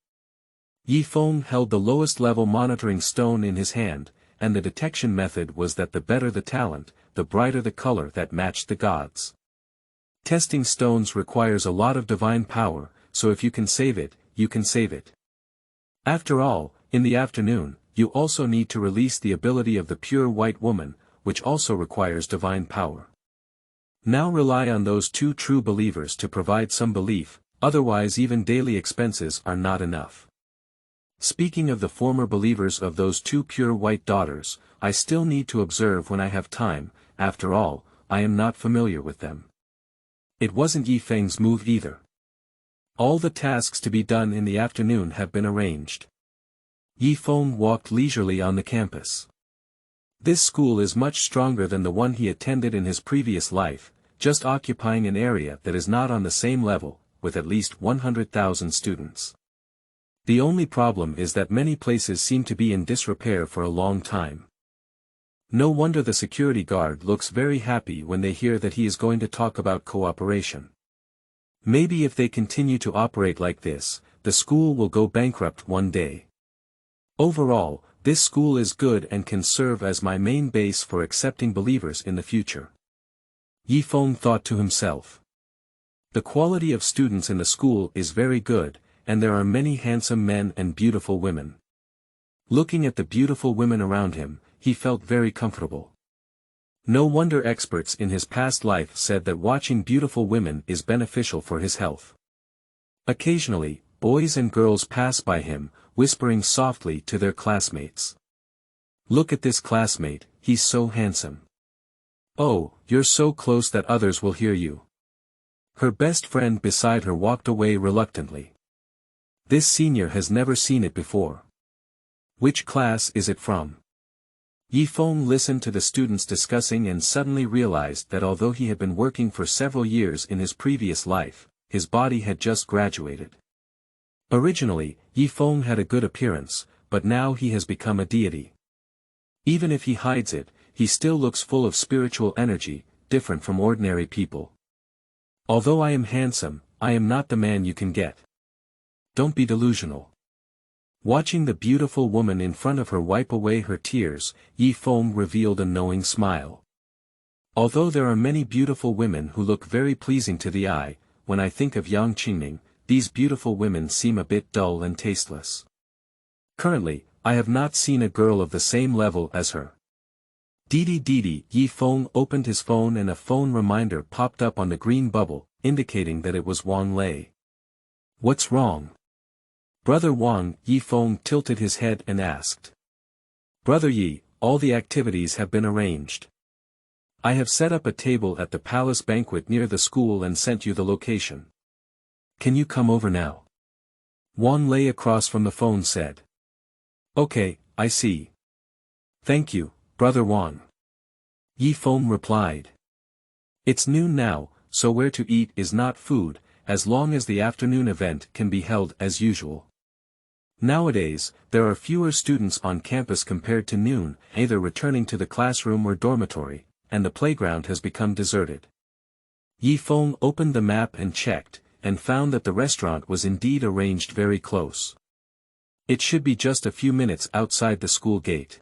Yi Feng held the lowest level monitoring stone in his hand, and the detection method was that the better the talent, the brighter the color that matched the gods. Testing stones requires a lot of divine power, so if you can save it, you can save it. After all, in the afternoon, you also need to release the ability of the pure white woman, which also requires divine power. Now rely on those two true believers to provide some belief, otherwise even daily expenses are not enough. Speaking of the former believers of those two pure white daughters, I still need to observe when I have time. After all, I am not familiar with them. It wasn't Yi Feng's move either. All the tasks to be done in the afternoon have been arranged. Yi Feng walked leisurely on the campus. This school is much stronger than the one he attended in his previous life, just occupying an area that is not on the same level, with at least 100,000 students. The only problem is that many places seem to be in disrepair for a long time. No wonder the security guard looks very happy when they hear that he is going to talk about cooperation. Maybe if they continue to operate like this, the school will go bankrupt one day. Overall, this school is good and can serve as my main base for accepting believers in the future. Yi Feng thought to himself. The quality of students in the school is very good, and there are many handsome men and beautiful women. Looking at the beautiful women around him, he felt very comfortable. No wonder experts in his past life said that watching beautiful women is beneficial for his health. Occasionally, boys and girls pass by him, whispering softly to their classmates. Look at this classmate, he's so handsome. Oh, you're so close that others will hear you. Her best friend beside her walked away reluctantly. This senior has never seen it before. Which class is it from? Yi Feng listened to the students discussing and suddenly realized that although he had been working for several years in his previous life, his body had just graduated. Originally, Yi Feng had a good appearance, but now he has become a deity. Even if he hides it, he still looks full of spiritual energy, different from ordinary people. Although I am handsome, I am not the man you can get. Don't be delusional. Watching the beautiful woman in front of her wipe away her tears, Yi Feng revealed a knowing smile. Although there are many beautiful women who look very pleasing to the eye, when I think of Yang Qingning, these beautiful women seem a bit dull and tasteless. Currently, I have not seen a girl of the same level as her. Didi, Yi Feng opened his phone and a phone reminder popped up on the green bubble, indicating that it was Wang Lei. What's wrong? Brother Wang, Yi Feng tilted his head and asked. Brother Yi, all the activities have been arranged. I have set up a table at the palace banquet near the school and sent you the location. Can you come over now? Wang Lei across from the phone said. Okay, I see. Thank you, Brother Wang. Yi Feng replied. It's noon now, so where to eat is not food, as long as the afternoon event can be held as usual. Nowadays, there are fewer students on campus compared to noon, either returning to the classroom or dormitory, and the playground has become deserted. Yi Feng opened the map and checked, and found that the restaurant was indeed arranged very close. It should be just a few minutes outside the school gate.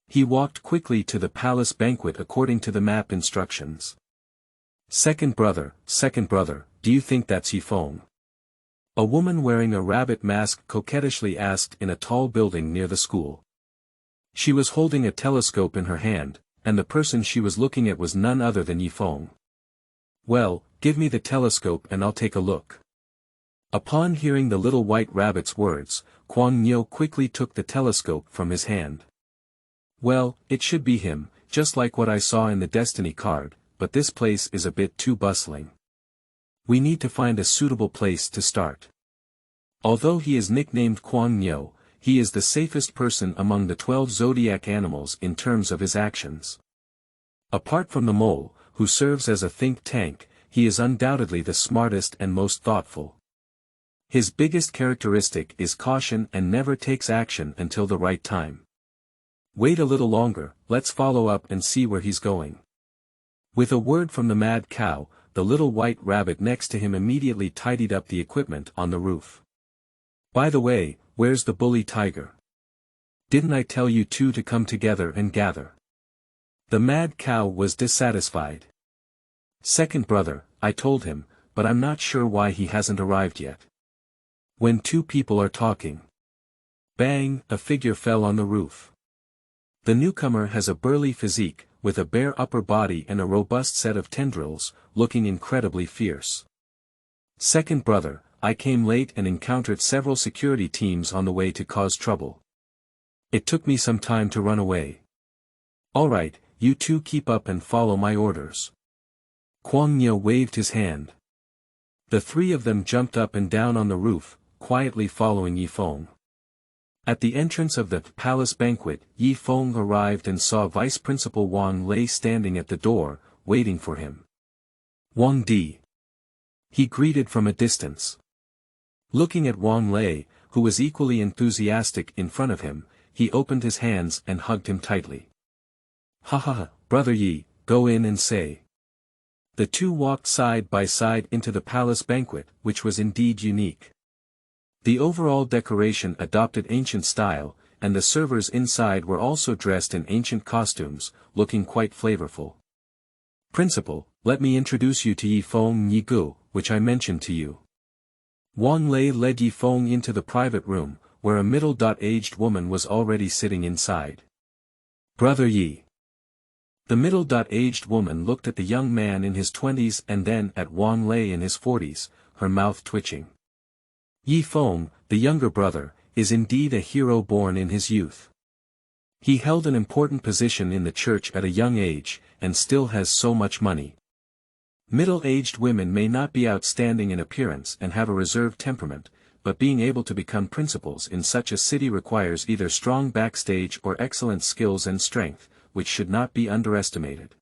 He walked quickly to the palace banquet according to the map instructions. Second brother, do you think that's Yi Feng? A woman wearing a rabbit mask coquettishly asked in a tall building near the school. She was holding a telescope in her hand, and the person she was looking at was none other than Yi Feng. Well, give me the telescope and I'll take a look. Upon hearing the little white rabbit's words, Kwang Nyo quickly took the telescope from his hand. Well, it should be him, just like what I saw in the destiny card, but this place is a bit too bustling. We need to find a suitable place to start. Although he is nicknamed Kwang Nyo, he is the safest person among the 12 zodiac animals in terms of his actions. Apart from the mole, who serves as a think tank, he is undoubtedly the smartest and most thoughtful. His biggest characteristic is caution and never takes action until the right time. Wait a little longer, let's follow up and see where he's going. With a word from the mad cow, the little white rabbit next to him immediately tidied up the equipment on the roof. By the way, where's the bully tiger? Didn't I tell you two to come together and gather? The mad cow was dissatisfied. Second brother, I told him, but I'm not sure why he hasn't arrived yet. When two people are talking. Bang, a figure fell on the roof. The newcomer has a burly physique, with a bare upper body and a robust set of tendrils, looking incredibly fierce. Second brother, I came late and encountered several security teams on the way to cause trouble. It took me some time to run away. Alright, you two keep up and follow my orders. Kwang Nyo waved his hand. The three of them jumped up and down on the roof, quietly following Yi Feng. At the entrance of the palace banquet, Yi Feng arrived and saw Vice Principal Wang Lei standing at the door, waiting for him. Wang Di. He greeted from a distance. Looking at Wang Lei, who was equally enthusiastic in front of him, he opened his hands and hugged him tightly. Ha ha ha, Brother Yi, go in and say. The two walked side by side into the palace banquet, which was indeed unique. The overall decoration adopted ancient style, and the servers inside were also dressed in ancient costumes, looking quite flavorful. Principal, let me introduce you to Yi Feng Yi Gu, which I mentioned to you. Wang Lei led Yi Feng into the private room, where a middle-aged woman was already sitting inside. Brother Yi. The middle-aged woman looked at the young man in his 20s and then at Wang Lei in his 40s, her mouth twitching. Yi Feng, the younger brother, is indeed a hero born in his youth. He held an important position in the church at a young age, and still has so much money. Middle-aged women may not be outstanding in appearance and have a reserved temperament, but being able to become principals in such a city requires either strong backstage or excellent skills and strength, which should not be underestimated.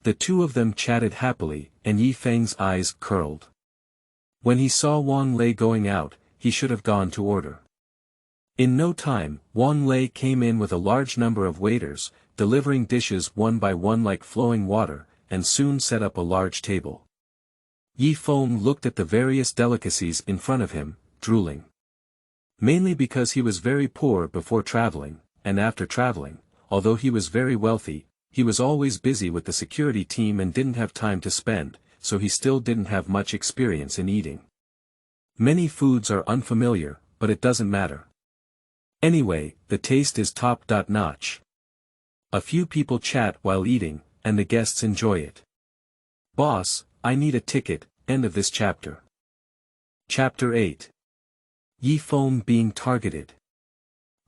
The two of them chatted happily, and Yi Feng's eyes curled. When he saw Wang Lei going out, he should have gone to order. In no time, Wang Lei came in with a large number of waiters, delivering dishes one by one like flowing water, and soon set up a large table. Yi Feng looked at the various delicacies in front of him, drooling. Mainly because he was very poor before traveling, and after traveling, although he was very wealthy, he was always busy with the security team and didn't have time to spend, so he still didn't have much experience in eating. Many foods are unfamiliar, but it doesn't matter. Anyway, the taste is top-notch. A few people chat while eating, and the guests enjoy it. Boss, I need a ticket. End of this chapter. Chapter 8. Yi Feng being targeted.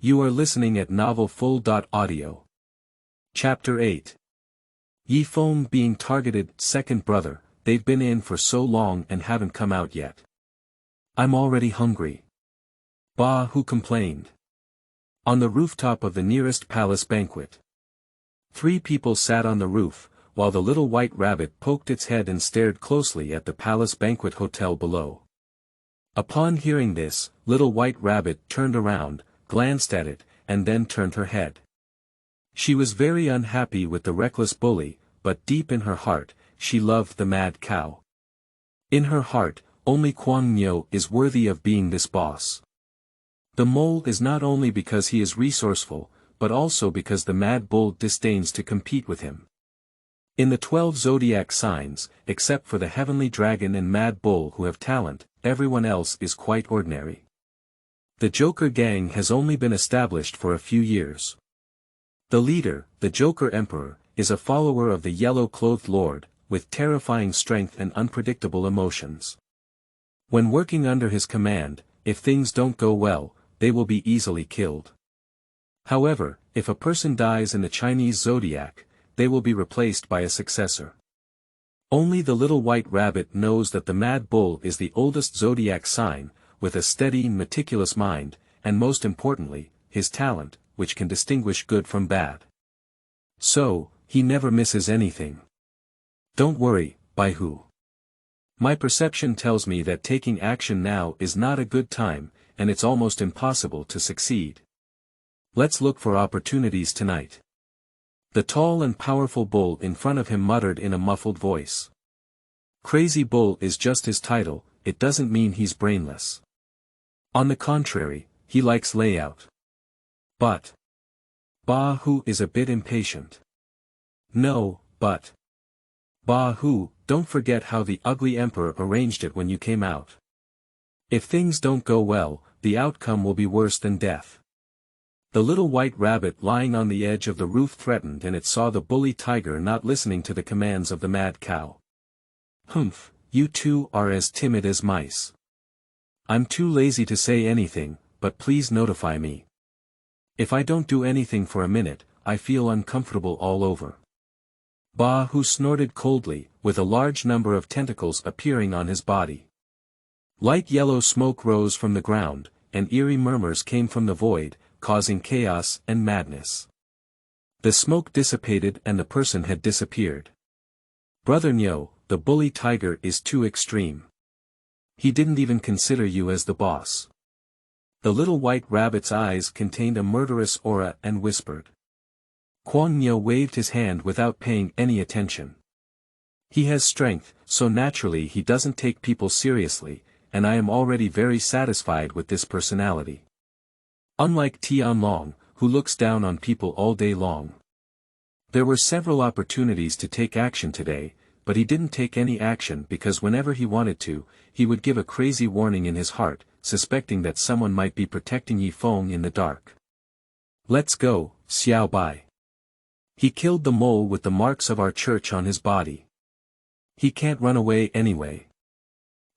You are listening at novelfull.audio. Chapter 8. Yi Feng being targeted. Second brother, they've been in for so long and haven't come out yet. I'm already hungry. Ba Hu complained. On the rooftop of the nearest palace banquet. 3 people sat on the roof, while the little white rabbit poked its head and stared closely at the palace banquet hotel below. Upon hearing this, little white rabbit turned around, glanced at it, and then turned her head. She was very unhappy with the reckless bully, but deep in her heart, she loved the mad cow. In her heart, only Kuang Niu is worthy of being this boss. The mole is not only because he is resourceful, but also because the mad bull disdains to compete with him. In the 12 zodiac signs, except for the heavenly dragon and mad bull who have talent, everyone else is quite ordinary. The Joker gang has only been established for a few years. The leader, the Joker Emperor, is a follower of the yellow-clothed lord, with terrifying strength and unpredictable emotions. When working under his command, if things don't go well, they will be easily killed. However, if a person dies in the Chinese zodiac, they will be replaced by a successor. Only the little white rabbit knows that the mad bull is the oldest zodiac sign, with a steady, meticulous mind, and most importantly, his talent, which can distinguish good from bad. So, he never misses anything. Don't worry, Bai Hu. My perception tells me that taking action now is not a good time, and it's almost impossible to succeed. Let's look for opportunities tonight. The tall and powerful bull in front of him muttered in a muffled voice. Crazy Bull is just his title, it doesn't mean he's brainless. On the contrary, he likes layout. But Ba Hu is a bit impatient. No, but Ba Hu, don't forget how the ugly emperor arranged it when you came out. If things don't go well, the outcome will be worse than death. The little white rabbit lying on the edge of the roof threatened, and it saw the bully tiger not listening to the commands of the mad cow. Humph, you two are as timid as mice. I'm too lazy to say anything, but please notify me. If I don't do anything for a minute, I feel uncomfortable all over. Ba Hu snorted coldly, with a large number of tentacles appearing on his body. Light yellow smoke rose from the ground, and eerie murmurs came from the void, causing chaos and madness. The smoke dissipated and the person had disappeared. Brother Nyo, the bully tiger is too extreme. He didn't even consider you as the boss. The little white rabbit's eyes contained a murderous aura and whispered. Kwon Nyo waved his hand without paying any attention. He has strength, so naturally he doesn't take people seriously, and I am already very satisfied with this personality. Unlike Tianlong, who looks down on people all day long. There were several opportunities to take action today, but he didn't take any action because whenever he wanted to, he would give a crazy warning in his heart, suspecting that someone might be protecting Yi Feng in the dark. Let's go, Xiao Bai. He killed the mole with the marks of our church on his body. He can't run away anyway.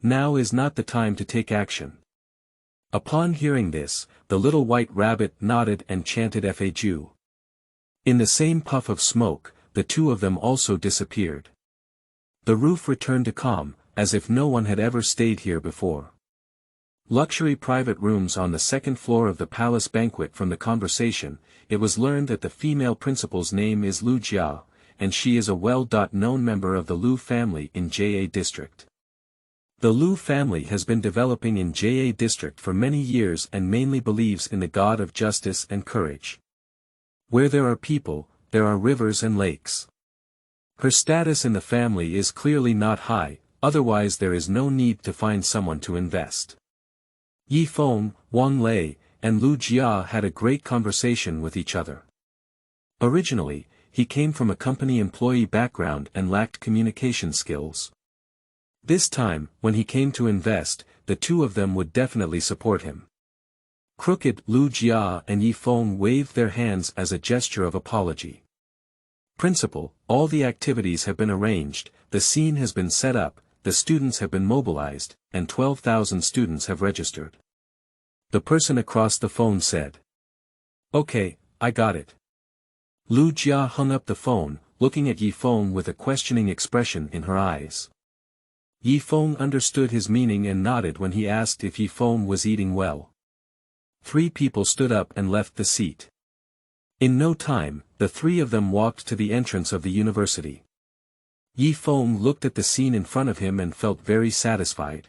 Now is not the time to take action. Upon hearing this, the little white rabbit nodded and chanted Faju. In the same puff of smoke, the two of them also disappeared. The roof returned to calm, as if no one had ever stayed here before. Luxury private rooms on the second floor of the palace banquet. From the conversation, it was learned that the female principal's name is Lu Jia, and she is a well-known member of the Lu family in JA district. The Lu family has been developing in JA district for many years and mainly believes in the god of justice and courage. Where there are people, there are rivers and lakes. Her status in the family is clearly not high, otherwise there is no need to find someone to invest. Yi Feng, Wang Lei, and Lu Jia had a great conversation with each other. Originally, he came from a company employee background and lacked communication skills. This time, when he came to invest, the two of them would definitely support him. Crooked Lu Jia and Yi Feng waved their hands as a gesture of apology. Principal, all the activities have been arranged, the scene has been set up, the students have been mobilized, and 12,000 students have registered. The person across the phone said. Okay, I got it. Lu Jia hung up the phone, looking at Yi Feng with a questioning expression in her eyes. Yi Feng understood his meaning and nodded when he asked if Yi Feng was eating well. 3 people stood up and left the seat. In no time, the 3 of them walked to the entrance of the university. Yi Feng looked at the scene in front of him and felt very satisfied.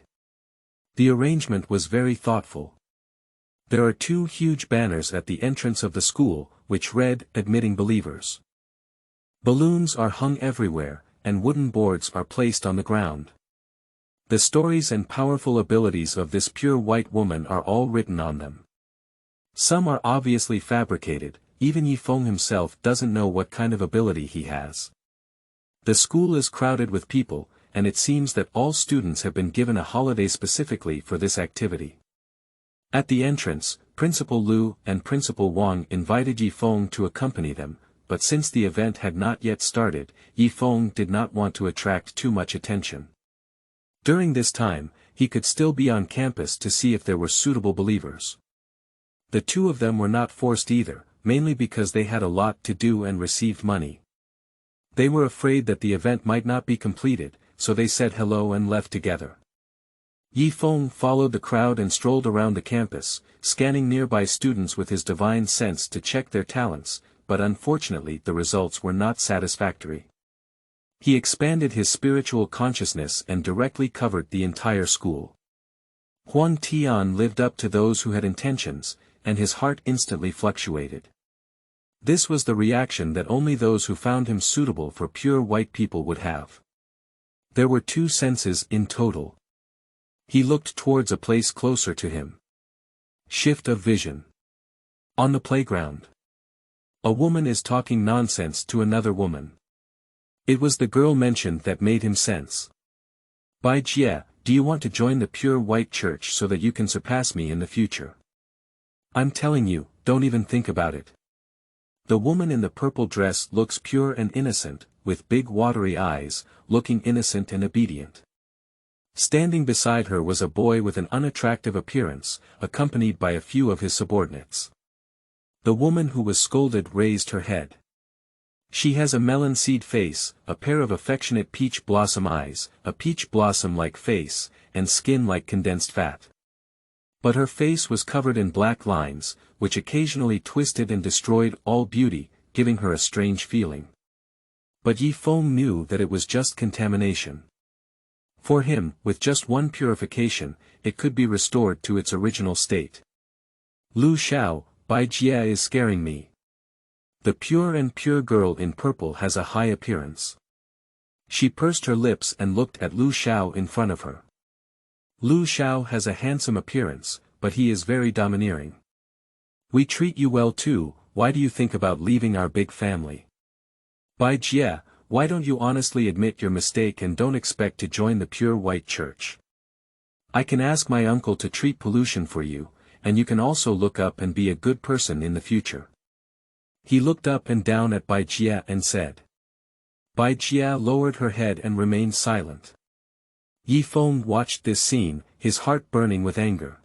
The arrangement was very thoughtful. There are 2 huge banners at the entrance of the school, which read, "Admitting Believers." Balloons are hung everywhere, and wooden boards are placed on the ground. The stories and powerful abilities of this pure white woman are all written on them. Some are obviously fabricated, even Yi Feng himself doesn't know what kind of ability he has. The school is crowded with people, and it seems that all students have been given a holiday specifically for this activity. At the entrance, Principal Lu and Principal Wang invited Yi Feng to accompany them, but since the event had not yet started, Yi Feng did not want to attract too much attention. During this time, he could still be on campus to see if there were suitable believers. The 2 of them were not forced either, mainly because they had a lot to do and received money. They were afraid that the event might not be completed, so they said hello and left together. Yi Feng followed the crowd and strolled around the campus, scanning nearby students with his divine sense to check their talents, but unfortunately the results were not satisfactory. He expanded his spiritual consciousness and directly covered the entire school. Huan Tian lived up to those who had intentions, and his heart instantly fluctuated. This was the reaction that only those who found him suitable for pure white people would have. There were 2 senses in total. He looked towards a place closer to him. Shift of vision. On the playground. A woman is talking nonsense to another woman. It was the girl mentioned that made him sense. Bai Jie, do you want to join the pure white church so that you can surpass me in the future? I'm telling you, don't even think about it. The woman in the purple dress looks pure and innocent, with big watery eyes, looking innocent and obedient. Standing beside her was a boy with an unattractive appearance, accompanied by a few of his subordinates. The woman who was scolded raised her head. She has a melon seed face, a pair of affectionate peach blossom eyes, a peach blossom-like face, and skin like condensed fat. But her face was covered in black lines, which occasionally twisted and destroyed all beauty, giving her a strange feeling. But Yi Feng knew that it was just contamination. For him, with just one purification, it could be restored to its original state. Lu Xiao, Bai Jie is scaring me. The pure girl in purple has a high appearance. She pursed her lips and looked at Lu Xiao in front of her. Lu Xiao has a handsome appearance, but he is very domineering. We treat you well too, why do you think about leaving our big family? Bai Jie, why don't you honestly admit your mistake and don't expect to join the pure white church? I can ask my uncle to treat pollution for you, and you can also look up and be a good person in the future. He looked up and down at Bai Jie and said. Bai Jie lowered her head and remained silent. Yi Feng watched this scene, his heart burning with anger.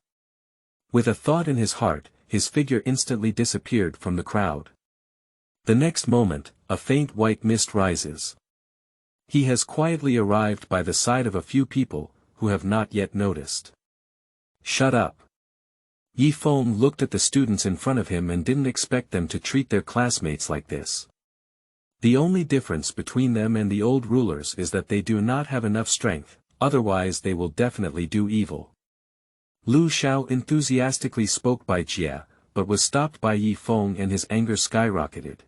With a thought in his heart, his figure instantly disappeared from the crowd. The next moment, a faint white mist rises. He has quietly arrived by the side of a few people, who have not yet noticed. Shut up. Yi Feng looked at the students in front of him and didn't expect them to treat their classmates like this. The only difference between them and the old rulers is that they do not have enough strength, otherwise they will definitely do evil. Lu Xiao enthusiastically spoke Bai Jie, but was stopped by Yi Feng and his anger skyrocketed.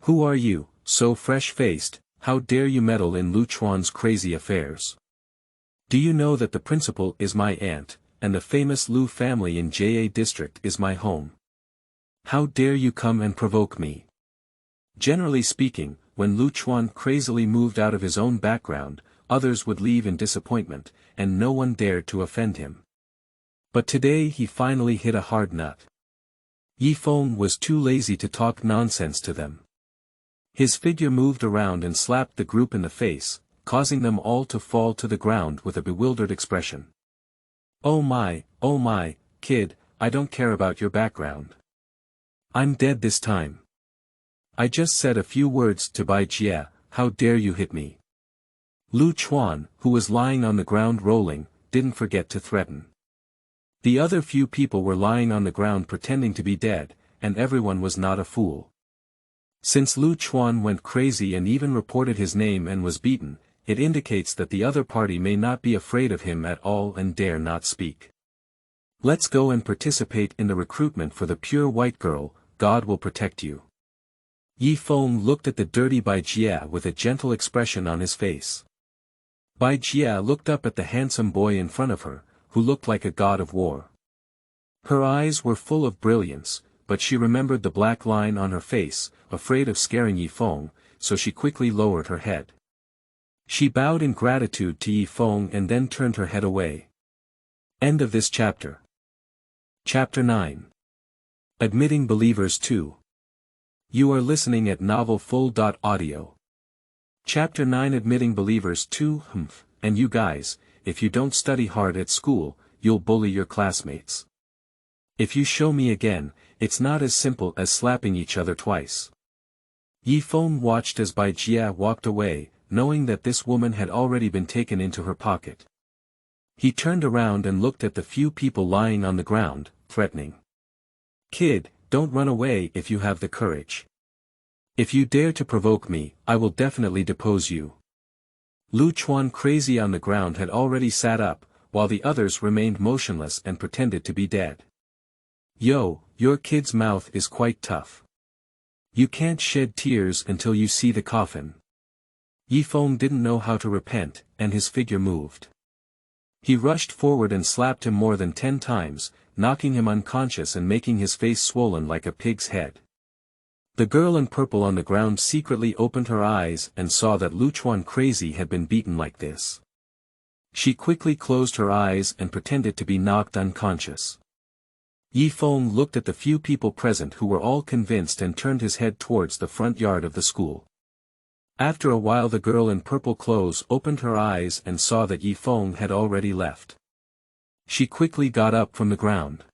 Who are you, so fresh-faced, how dare you meddle in Lu Chuan's crazy affairs? Do you know that the principal is my aunt, and the famous Lu family in Jia district is my home? How dare you come and provoke me? Generally speaking, when Lu Chuan crazily moved out of his own background, others would leave in disappointment, and no one dared to offend him. But today he finally hit a hard nut. Yi Feng was too lazy to talk nonsense to them. His figure moved around and slapped the group in the face, causing them all to fall to the ground with a bewildered expression. Oh my, kid, I don't care about your background. I'm dead this time. I just said a few words to Bai Jie, how dare you hit me? Lu Chuan, who was lying on the ground rolling, didn't forget to threaten. The other few people were lying on the ground pretending to be dead, and everyone was not a fool. Since Lu Chuan went crazy and even reported his name and was beaten, it indicates that the other party may not be afraid of him at all and dare not speak. Let's go and participate in the recruitment for the pure white girl, God will protect you. Yi Feng looked at the dirty Bai Jie with a gentle expression on his face. Bai Jie looked up at the handsome boy in front of her, who looked like a god of war. Her eyes were full of brilliance, but she remembered the black line on her face, afraid of scaring Yi Feng, so she quickly lowered her head. She bowed in gratitude to Yi Feng and then turned her head away. End of this chapter. Chapter 9. Admitting Believers 2. You are listening at novelfull.audio. Chapter 9 Admitting Believers 2. And you guys, if you don't study hard at school, you'll bully your classmates. If you show me again, it's not as simple as slapping each other twice. Yi Feng watched as Bai Jie walked away, knowing that this woman had already been taken into her pocket. He turned around and looked at the few people lying on the ground, threatening. Kid, don't run away if you have the courage. If you dare to provoke me, I will definitely depose you. Lu Chuan crazy on the ground had already sat up, while the others remained motionless and pretended to be dead. Yo, your kid's mouth is quite tough. You can't shed tears until you see the coffin. Yi Feng didn't know how to repent, and his figure moved. He rushed forward and slapped him more than 10 times, knocking him unconscious and making his face swollen like a pig's head. The girl in purple on the ground secretly opened her eyes and saw that Lu Chuan crazy had been beaten like this. She quickly closed her eyes and pretended to be knocked unconscious. Yi Feng looked at the few people present who were all convinced and turned his head towards the front yard of the school. After a while the girl in purple clothes opened her eyes and saw that Yi Feng had already left. She quickly got up from the ground.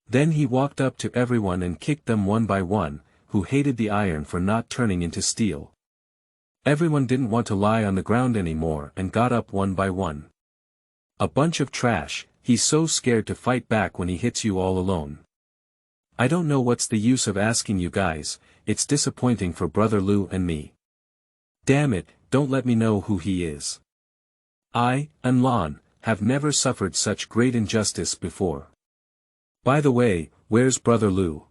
Then he walked up to everyone and kicked them one by one, who hated the iron for not turning into steel. Everyone didn't want to lie on the ground anymore and got up one by one. A bunch of trash, he's so scared to fight back when he hits you all alone. I don't know what's the use of asking you guys, it's disappointing for Brother Lou and me. Damn it, don't let me know who he is. I, and Lon, have never suffered such great injustice before. By the way, where's Brother Lou?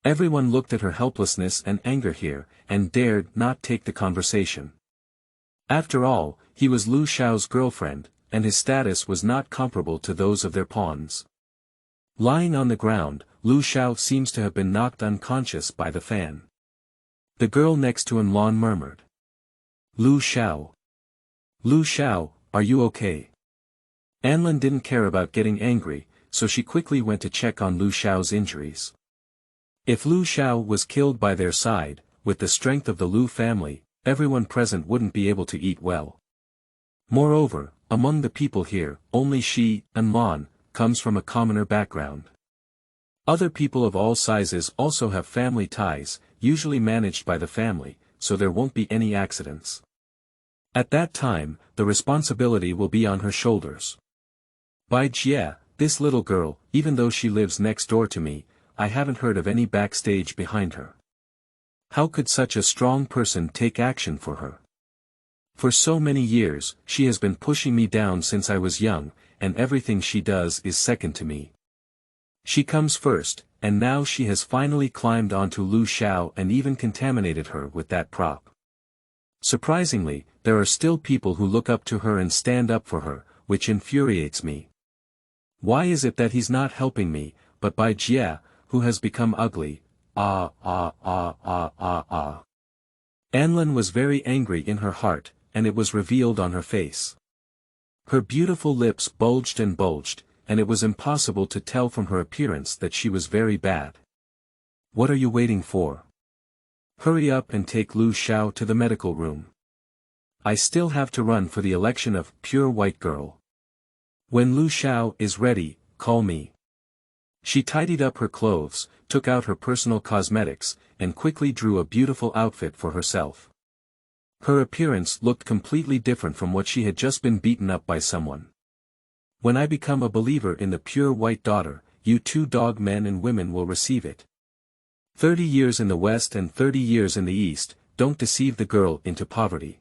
Everyone looked at her helplessness and anger here, and dared not take the conversation. After all, he was Lu Xiao's girlfriend, and his status was not comparable to those of their pawns. Lying on the ground, Lu Xiao seems to have been knocked unconscious by the fan. The girl next to him Lon murmured. Lu Xiao. Lu Xiao, are you okay? Anlin didn't care about getting angry, so she quickly went to check on Lu Xiao's injuries. If Lu Xiao was killed by their side, with the strength of the Lu family, everyone present wouldn't be able to eat well. Moreover, among the people here, only she, and Lon, comes from a commoner background. Other people of all sizes also have family ties, usually managed by the family, so there won't be any accidents. At that time, the responsibility will be on her shoulders. By Jie, this little girl, even though she lives next door to me, I haven't heard of any backstage behind her. How could such a strong person take action for her? For so many years, she has been pushing me down since I was young, and everything she does is second to me. She comes first, and now she has finally climbed onto Lu Xiao and even contaminated her with that prop. Surprisingly, there are still people who look up to her and stand up for her, which infuriates me. Why is it that he's not helping me, but Bai Jie, who has become ugly? Anlin was very angry in her heart, and it was revealed on her face. Her beautiful lips bulged, and it was impossible to tell from her appearance that she was very bad. What are you waiting for? Hurry up and take Lu Xiao to the medical room. I still have to run for the election of Pure White Girl. When Lu Xiao is ready, call me. She tidied up her clothes, took out her personal cosmetics, and quickly drew a beautiful outfit for herself. Her appearance looked completely different from what she had just been beaten up by someone. When I become a believer in the pure white daughter, you two dog men and women will receive it. 30 years in the West and 30 years in the East, don't deceive the girl into poverty.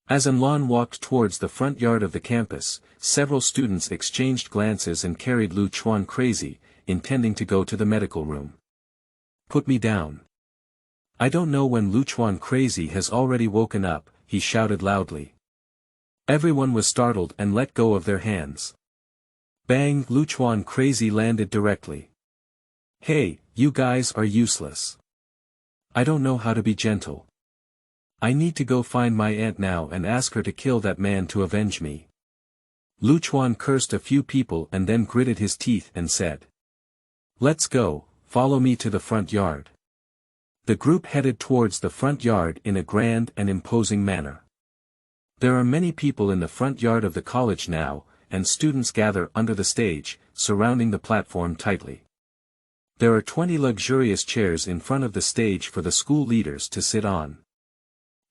As Anlan walked towards the front yard of the campus, several students exchanged glances and carried Lu Chuan crazy, intending to go to the medical room. Put me down. I don't know when Lu Chuan crazy has already woken up, he shouted loudly. Everyone was startled and let go of their hands. Bang! Lu Chuan crazy landed directly. Hey, you guys are useless. I don't know how to be gentle. I need to go find my aunt now and ask her to kill that man to avenge me. Lu Chuan cursed a few people and then gritted his teeth and said. Let's go, follow me to the front yard. The group headed towards the front yard in a grand and imposing manner. There are many people in the front yard of the college now, and students gather under the stage, surrounding the platform tightly. There are 20 luxurious chairs in front of the stage for the school leaders to sit on.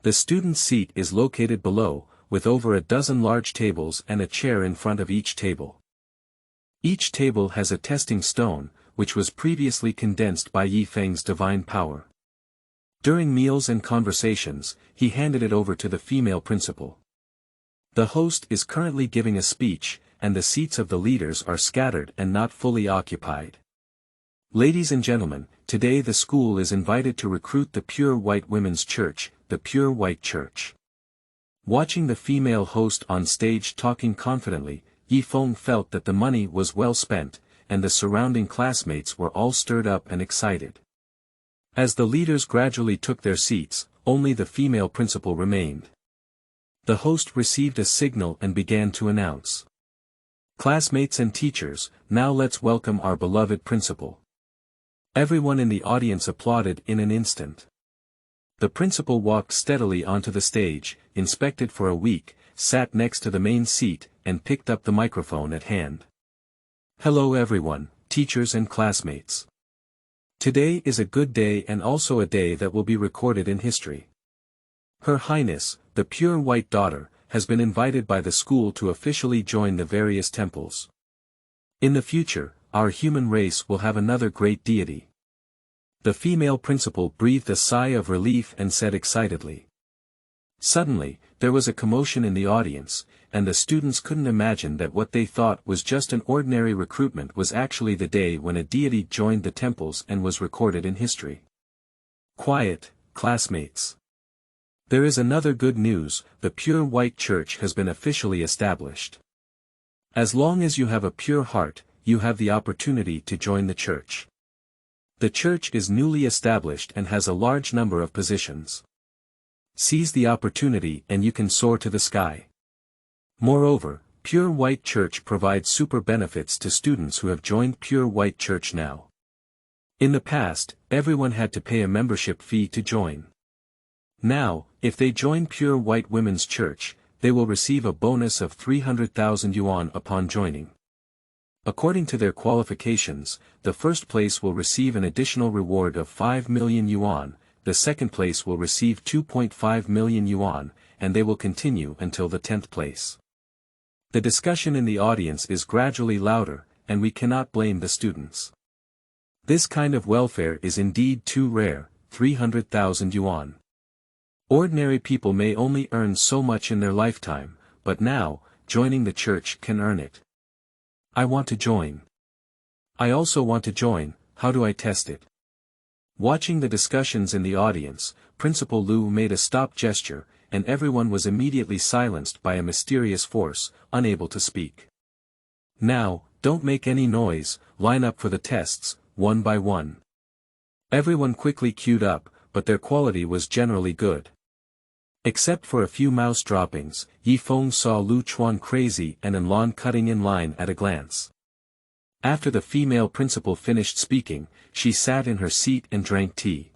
The student's seat is located below, with over a dozen large tables and a chair in front of each table. Each table has a testing stone, which was previously condensed by Yi Feng's divine power. During meals and conversations, he handed it over to the female principal. The host is currently giving a speech, and the seats of the leaders are scattered and not fully occupied. Ladies and gentlemen, today the school is invited to recruit the Pure White Women's Church, the Pure White Church. Watching the female host on stage talking confidently, Yi Feng felt that the money was well spent, and the surrounding classmates were all stirred up and excited. As the leaders gradually took their seats, only the female principal remained. The host received a signal and began to announce. Classmates and teachers, now let's welcome our beloved principal. Everyone in the audience applauded in an instant. The principal walked steadily onto the stage, inspected for a week, sat next to the main seat, and picked up the microphone at hand. Hello everyone, teachers and classmates. Today is a good day and also a day that will be recorded in history. Her Highness, the Pure White Daughter, has been invited by the school to officially join the various temples. In the future, our human race will have another great deity. The female principal breathed a sigh of relief and said excitedly. Suddenly, there was a commotion in the audience, and the students couldn't imagine that what they thought was just an ordinary recruitment was actually the day when a deity joined the temples and was recorded in history. Quiet, classmates. There is another good news, the Pure White Church has been officially established. As long as you have a pure heart, you have the opportunity to join the church. The church is newly established and has a large number of positions. Seize the opportunity and you can soar to the sky. Moreover, Pure White Church provides super benefits to students who have joined Pure White Church now. In the past, everyone had to pay a membership fee to join. Now, if they join Pure White Women's Church, they will receive a bonus of 300,000 yuan upon joining. According to their qualifications, the first place will receive an additional reward of 5 million yuan, the second place will receive 2.5 million yuan, and they will continue until the 10th place. The discussion in the audience is gradually louder, and we cannot blame the students. This kind of welfare is indeed too rare, 300,000 yuan. Ordinary people may only earn so much in their lifetime, but now, joining the church can earn it. I want to join. I also want to join, how do I test it? Watching the discussions in the audience, Principal Lu made a stop gesture, and everyone was immediately silenced by a mysterious force, unable to speak. Now, don't make any noise, line up for the tests, one by one. Everyone quickly queued up, but their quality was generally good. Except for a few mouse droppings, Yi Feng saw Lu Chuan crazy and Enlon cutting in line at a glance. After the female principal finished speaking, she sat in her seat and drank tea.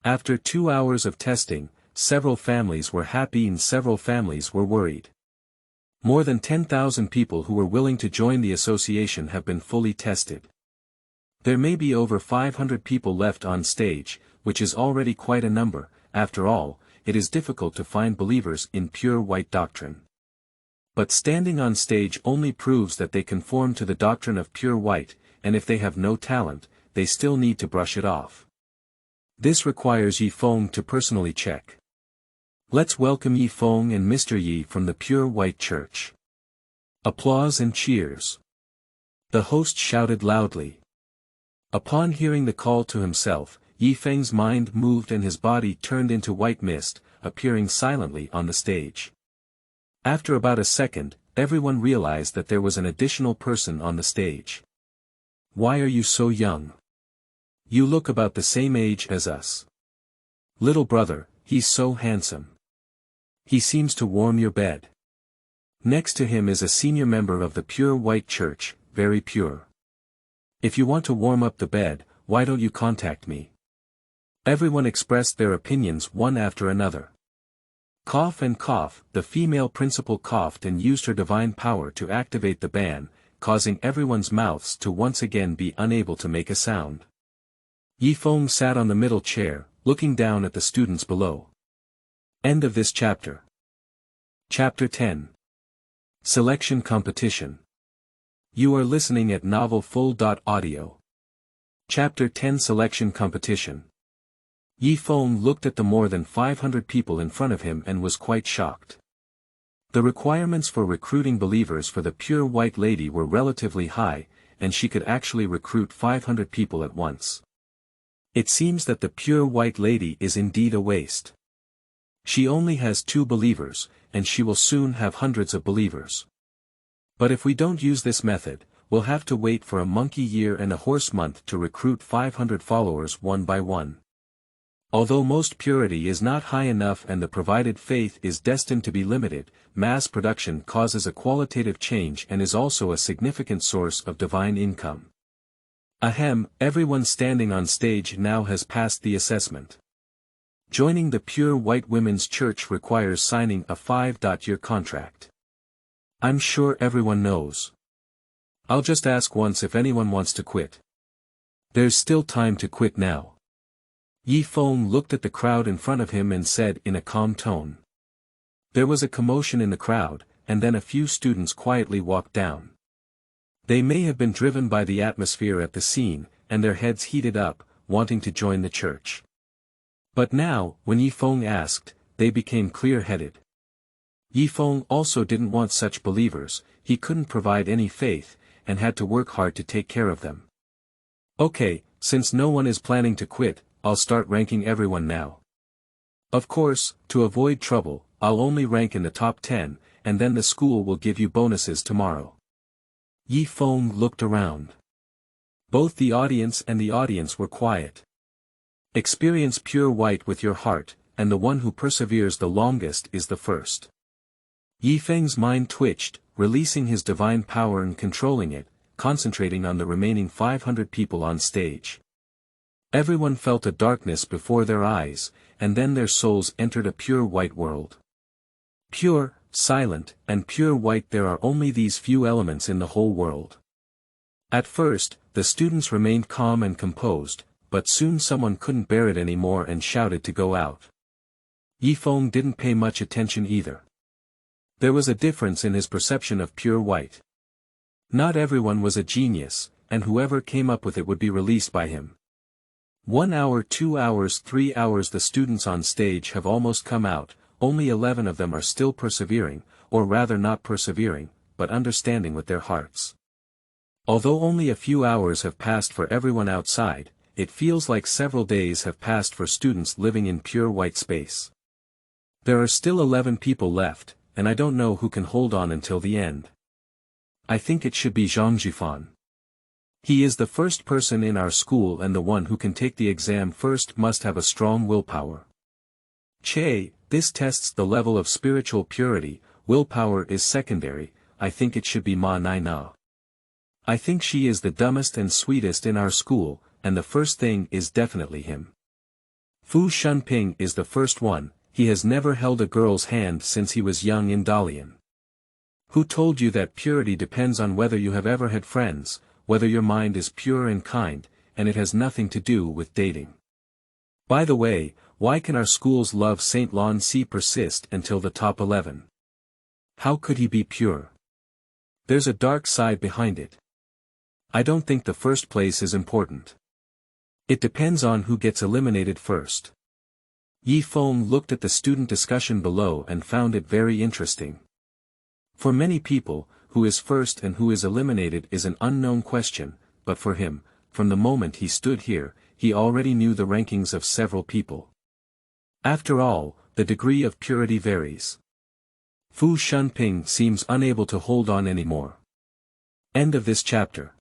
After 2 hours of testing, several families were happy and several families were worried. More than 10,000 people who were willing to join the association have been fully tested. There may be over 500 people left on stage, which is already quite a number. After all, it is difficult to find believers in pure white doctrine. But standing on stage only proves that they conform to the doctrine of pure white, and if they have no talent, they still need to brush it off. This requires Yi Feng to personally check. Let's welcome Yi Feng and Mr. Yi from the Pure White Church. Applause and cheers. The host shouted loudly. Upon hearing the call to himself, Yi Feng's mind moved and his body turned into white mist, appearing silently on the stage. After about a second, everyone realized that there was an additional person on the stage. Why are you so young? You look about the same age as us. Little brother, he's so handsome. He seems to warm your bed. Next to him is a senior member of the Pure White Church, very pure. If you want to warm up the bed, why don't you contact me? Everyone expressed their opinions one after another. Cough and cough, the female principal coughed and used her divine power to activate the ban, causing everyone's mouths to once again be unable to make a sound. Yi Feng sat on the middle chair, looking down at the students below. End of this chapter. Chapter 10. Selection Competition. You are listening at novelfull.audio. Chapter 10 Selection Competition. Yi Feng looked at the more than 500 people in front of him and was quite shocked. The requirements for recruiting believers for the Pure White Lady were relatively high, and she could actually recruit 500 people at once. It seems that the Pure White Lady is indeed a waste. She only has 2 believers, and she will soon have hundreds of believers. But if we don't use this method, we'll have to wait for a monkey year and a horse month to recruit 500 followers one by one. Although most purity is not high enough and the provided faith is destined to be limited, mass production causes a qualitative change and is also a significant source of divine income. Ahem, everyone standing on stage now has passed the assessment. Joining the Pure White Women's Church requires signing a 5-year contract. I'm sure everyone knows. I'll just ask once if anyone wants to quit. There's still time to quit now. Yi Feng looked at the crowd in front of him and said in a calm tone. There was a commotion in the crowd, and then a few students quietly walked down. They may have been driven by the atmosphere at the scene, and their heads heated up, wanting to join the church. But now, when Yi Feng asked, they became clear-headed. Yi Feng also didn't want such believers, he couldn't provide any faith, and had to work hard to take care of them. Okay, since no one is planning to quit, I'll start ranking everyone now. Of course, to avoid trouble, I'll only rank in the top 10, and then the school will give you bonuses tomorrow. Yi Feng looked around. Both the audience and the audience were quiet. Experience pure white with your heart, and the one who perseveres the longest is the first. Yi Feng's mind twitched, releasing his divine power and controlling it, concentrating on the remaining 500 people on stage. Everyone felt a darkness before their eyes, and then their souls entered a pure white world. Pure, silent, and pure white. There are only these few elements in the whole world. At first, the students remained calm and composed, but soon someone couldn't bear it anymore and shouted to go out. Yi Feng didn't pay much attention either. There was a difference in his perception of pure white. Not everyone was a genius, and whoever came up with it would be released by him. 1 hour, 2 hours, 3 hours. The students on stage have almost come out, only 11 of them are still persevering, or rather not persevering, but understanding with their hearts. Although only a few hours have passed for everyone outside, it feels like several days have passed for students living in pure white space. There are still 11 people left, and I don't know who can hold on until the end. I think it should be Zhang Jifan. He is the first person in our school, and the one who can take the exam first must have a strong willpower. Che, this tests the level of spiritual purity. Willpower is secondary. I think it should be Ma Nai Na. I think she is the dumbest and sweetest in our school, and the first thing is definitely him. Fu Shunping is the first one. He has never held a girl's hand since he was young in Dalian. Who told you that purity depends on whether you have ever had friends, whether your mind is pure and kind, and it has nothing to do with dating. By the way, why can our school's love Saint Lon Si persist until the top 11? How could he be pure? There's a dark side behind it. I don't think the first place is important. It depends on who gets eliminated first. Yi Feng looked at the student discussion below and found it very interesting. For many people, who is first and who is eliminated is an unknown question, but for him, from the moment he stood here, he already knew the rankings of several people. After all, the degree of purity varies. Fu Shunping seems unable to hold on anymore. End of this chapter.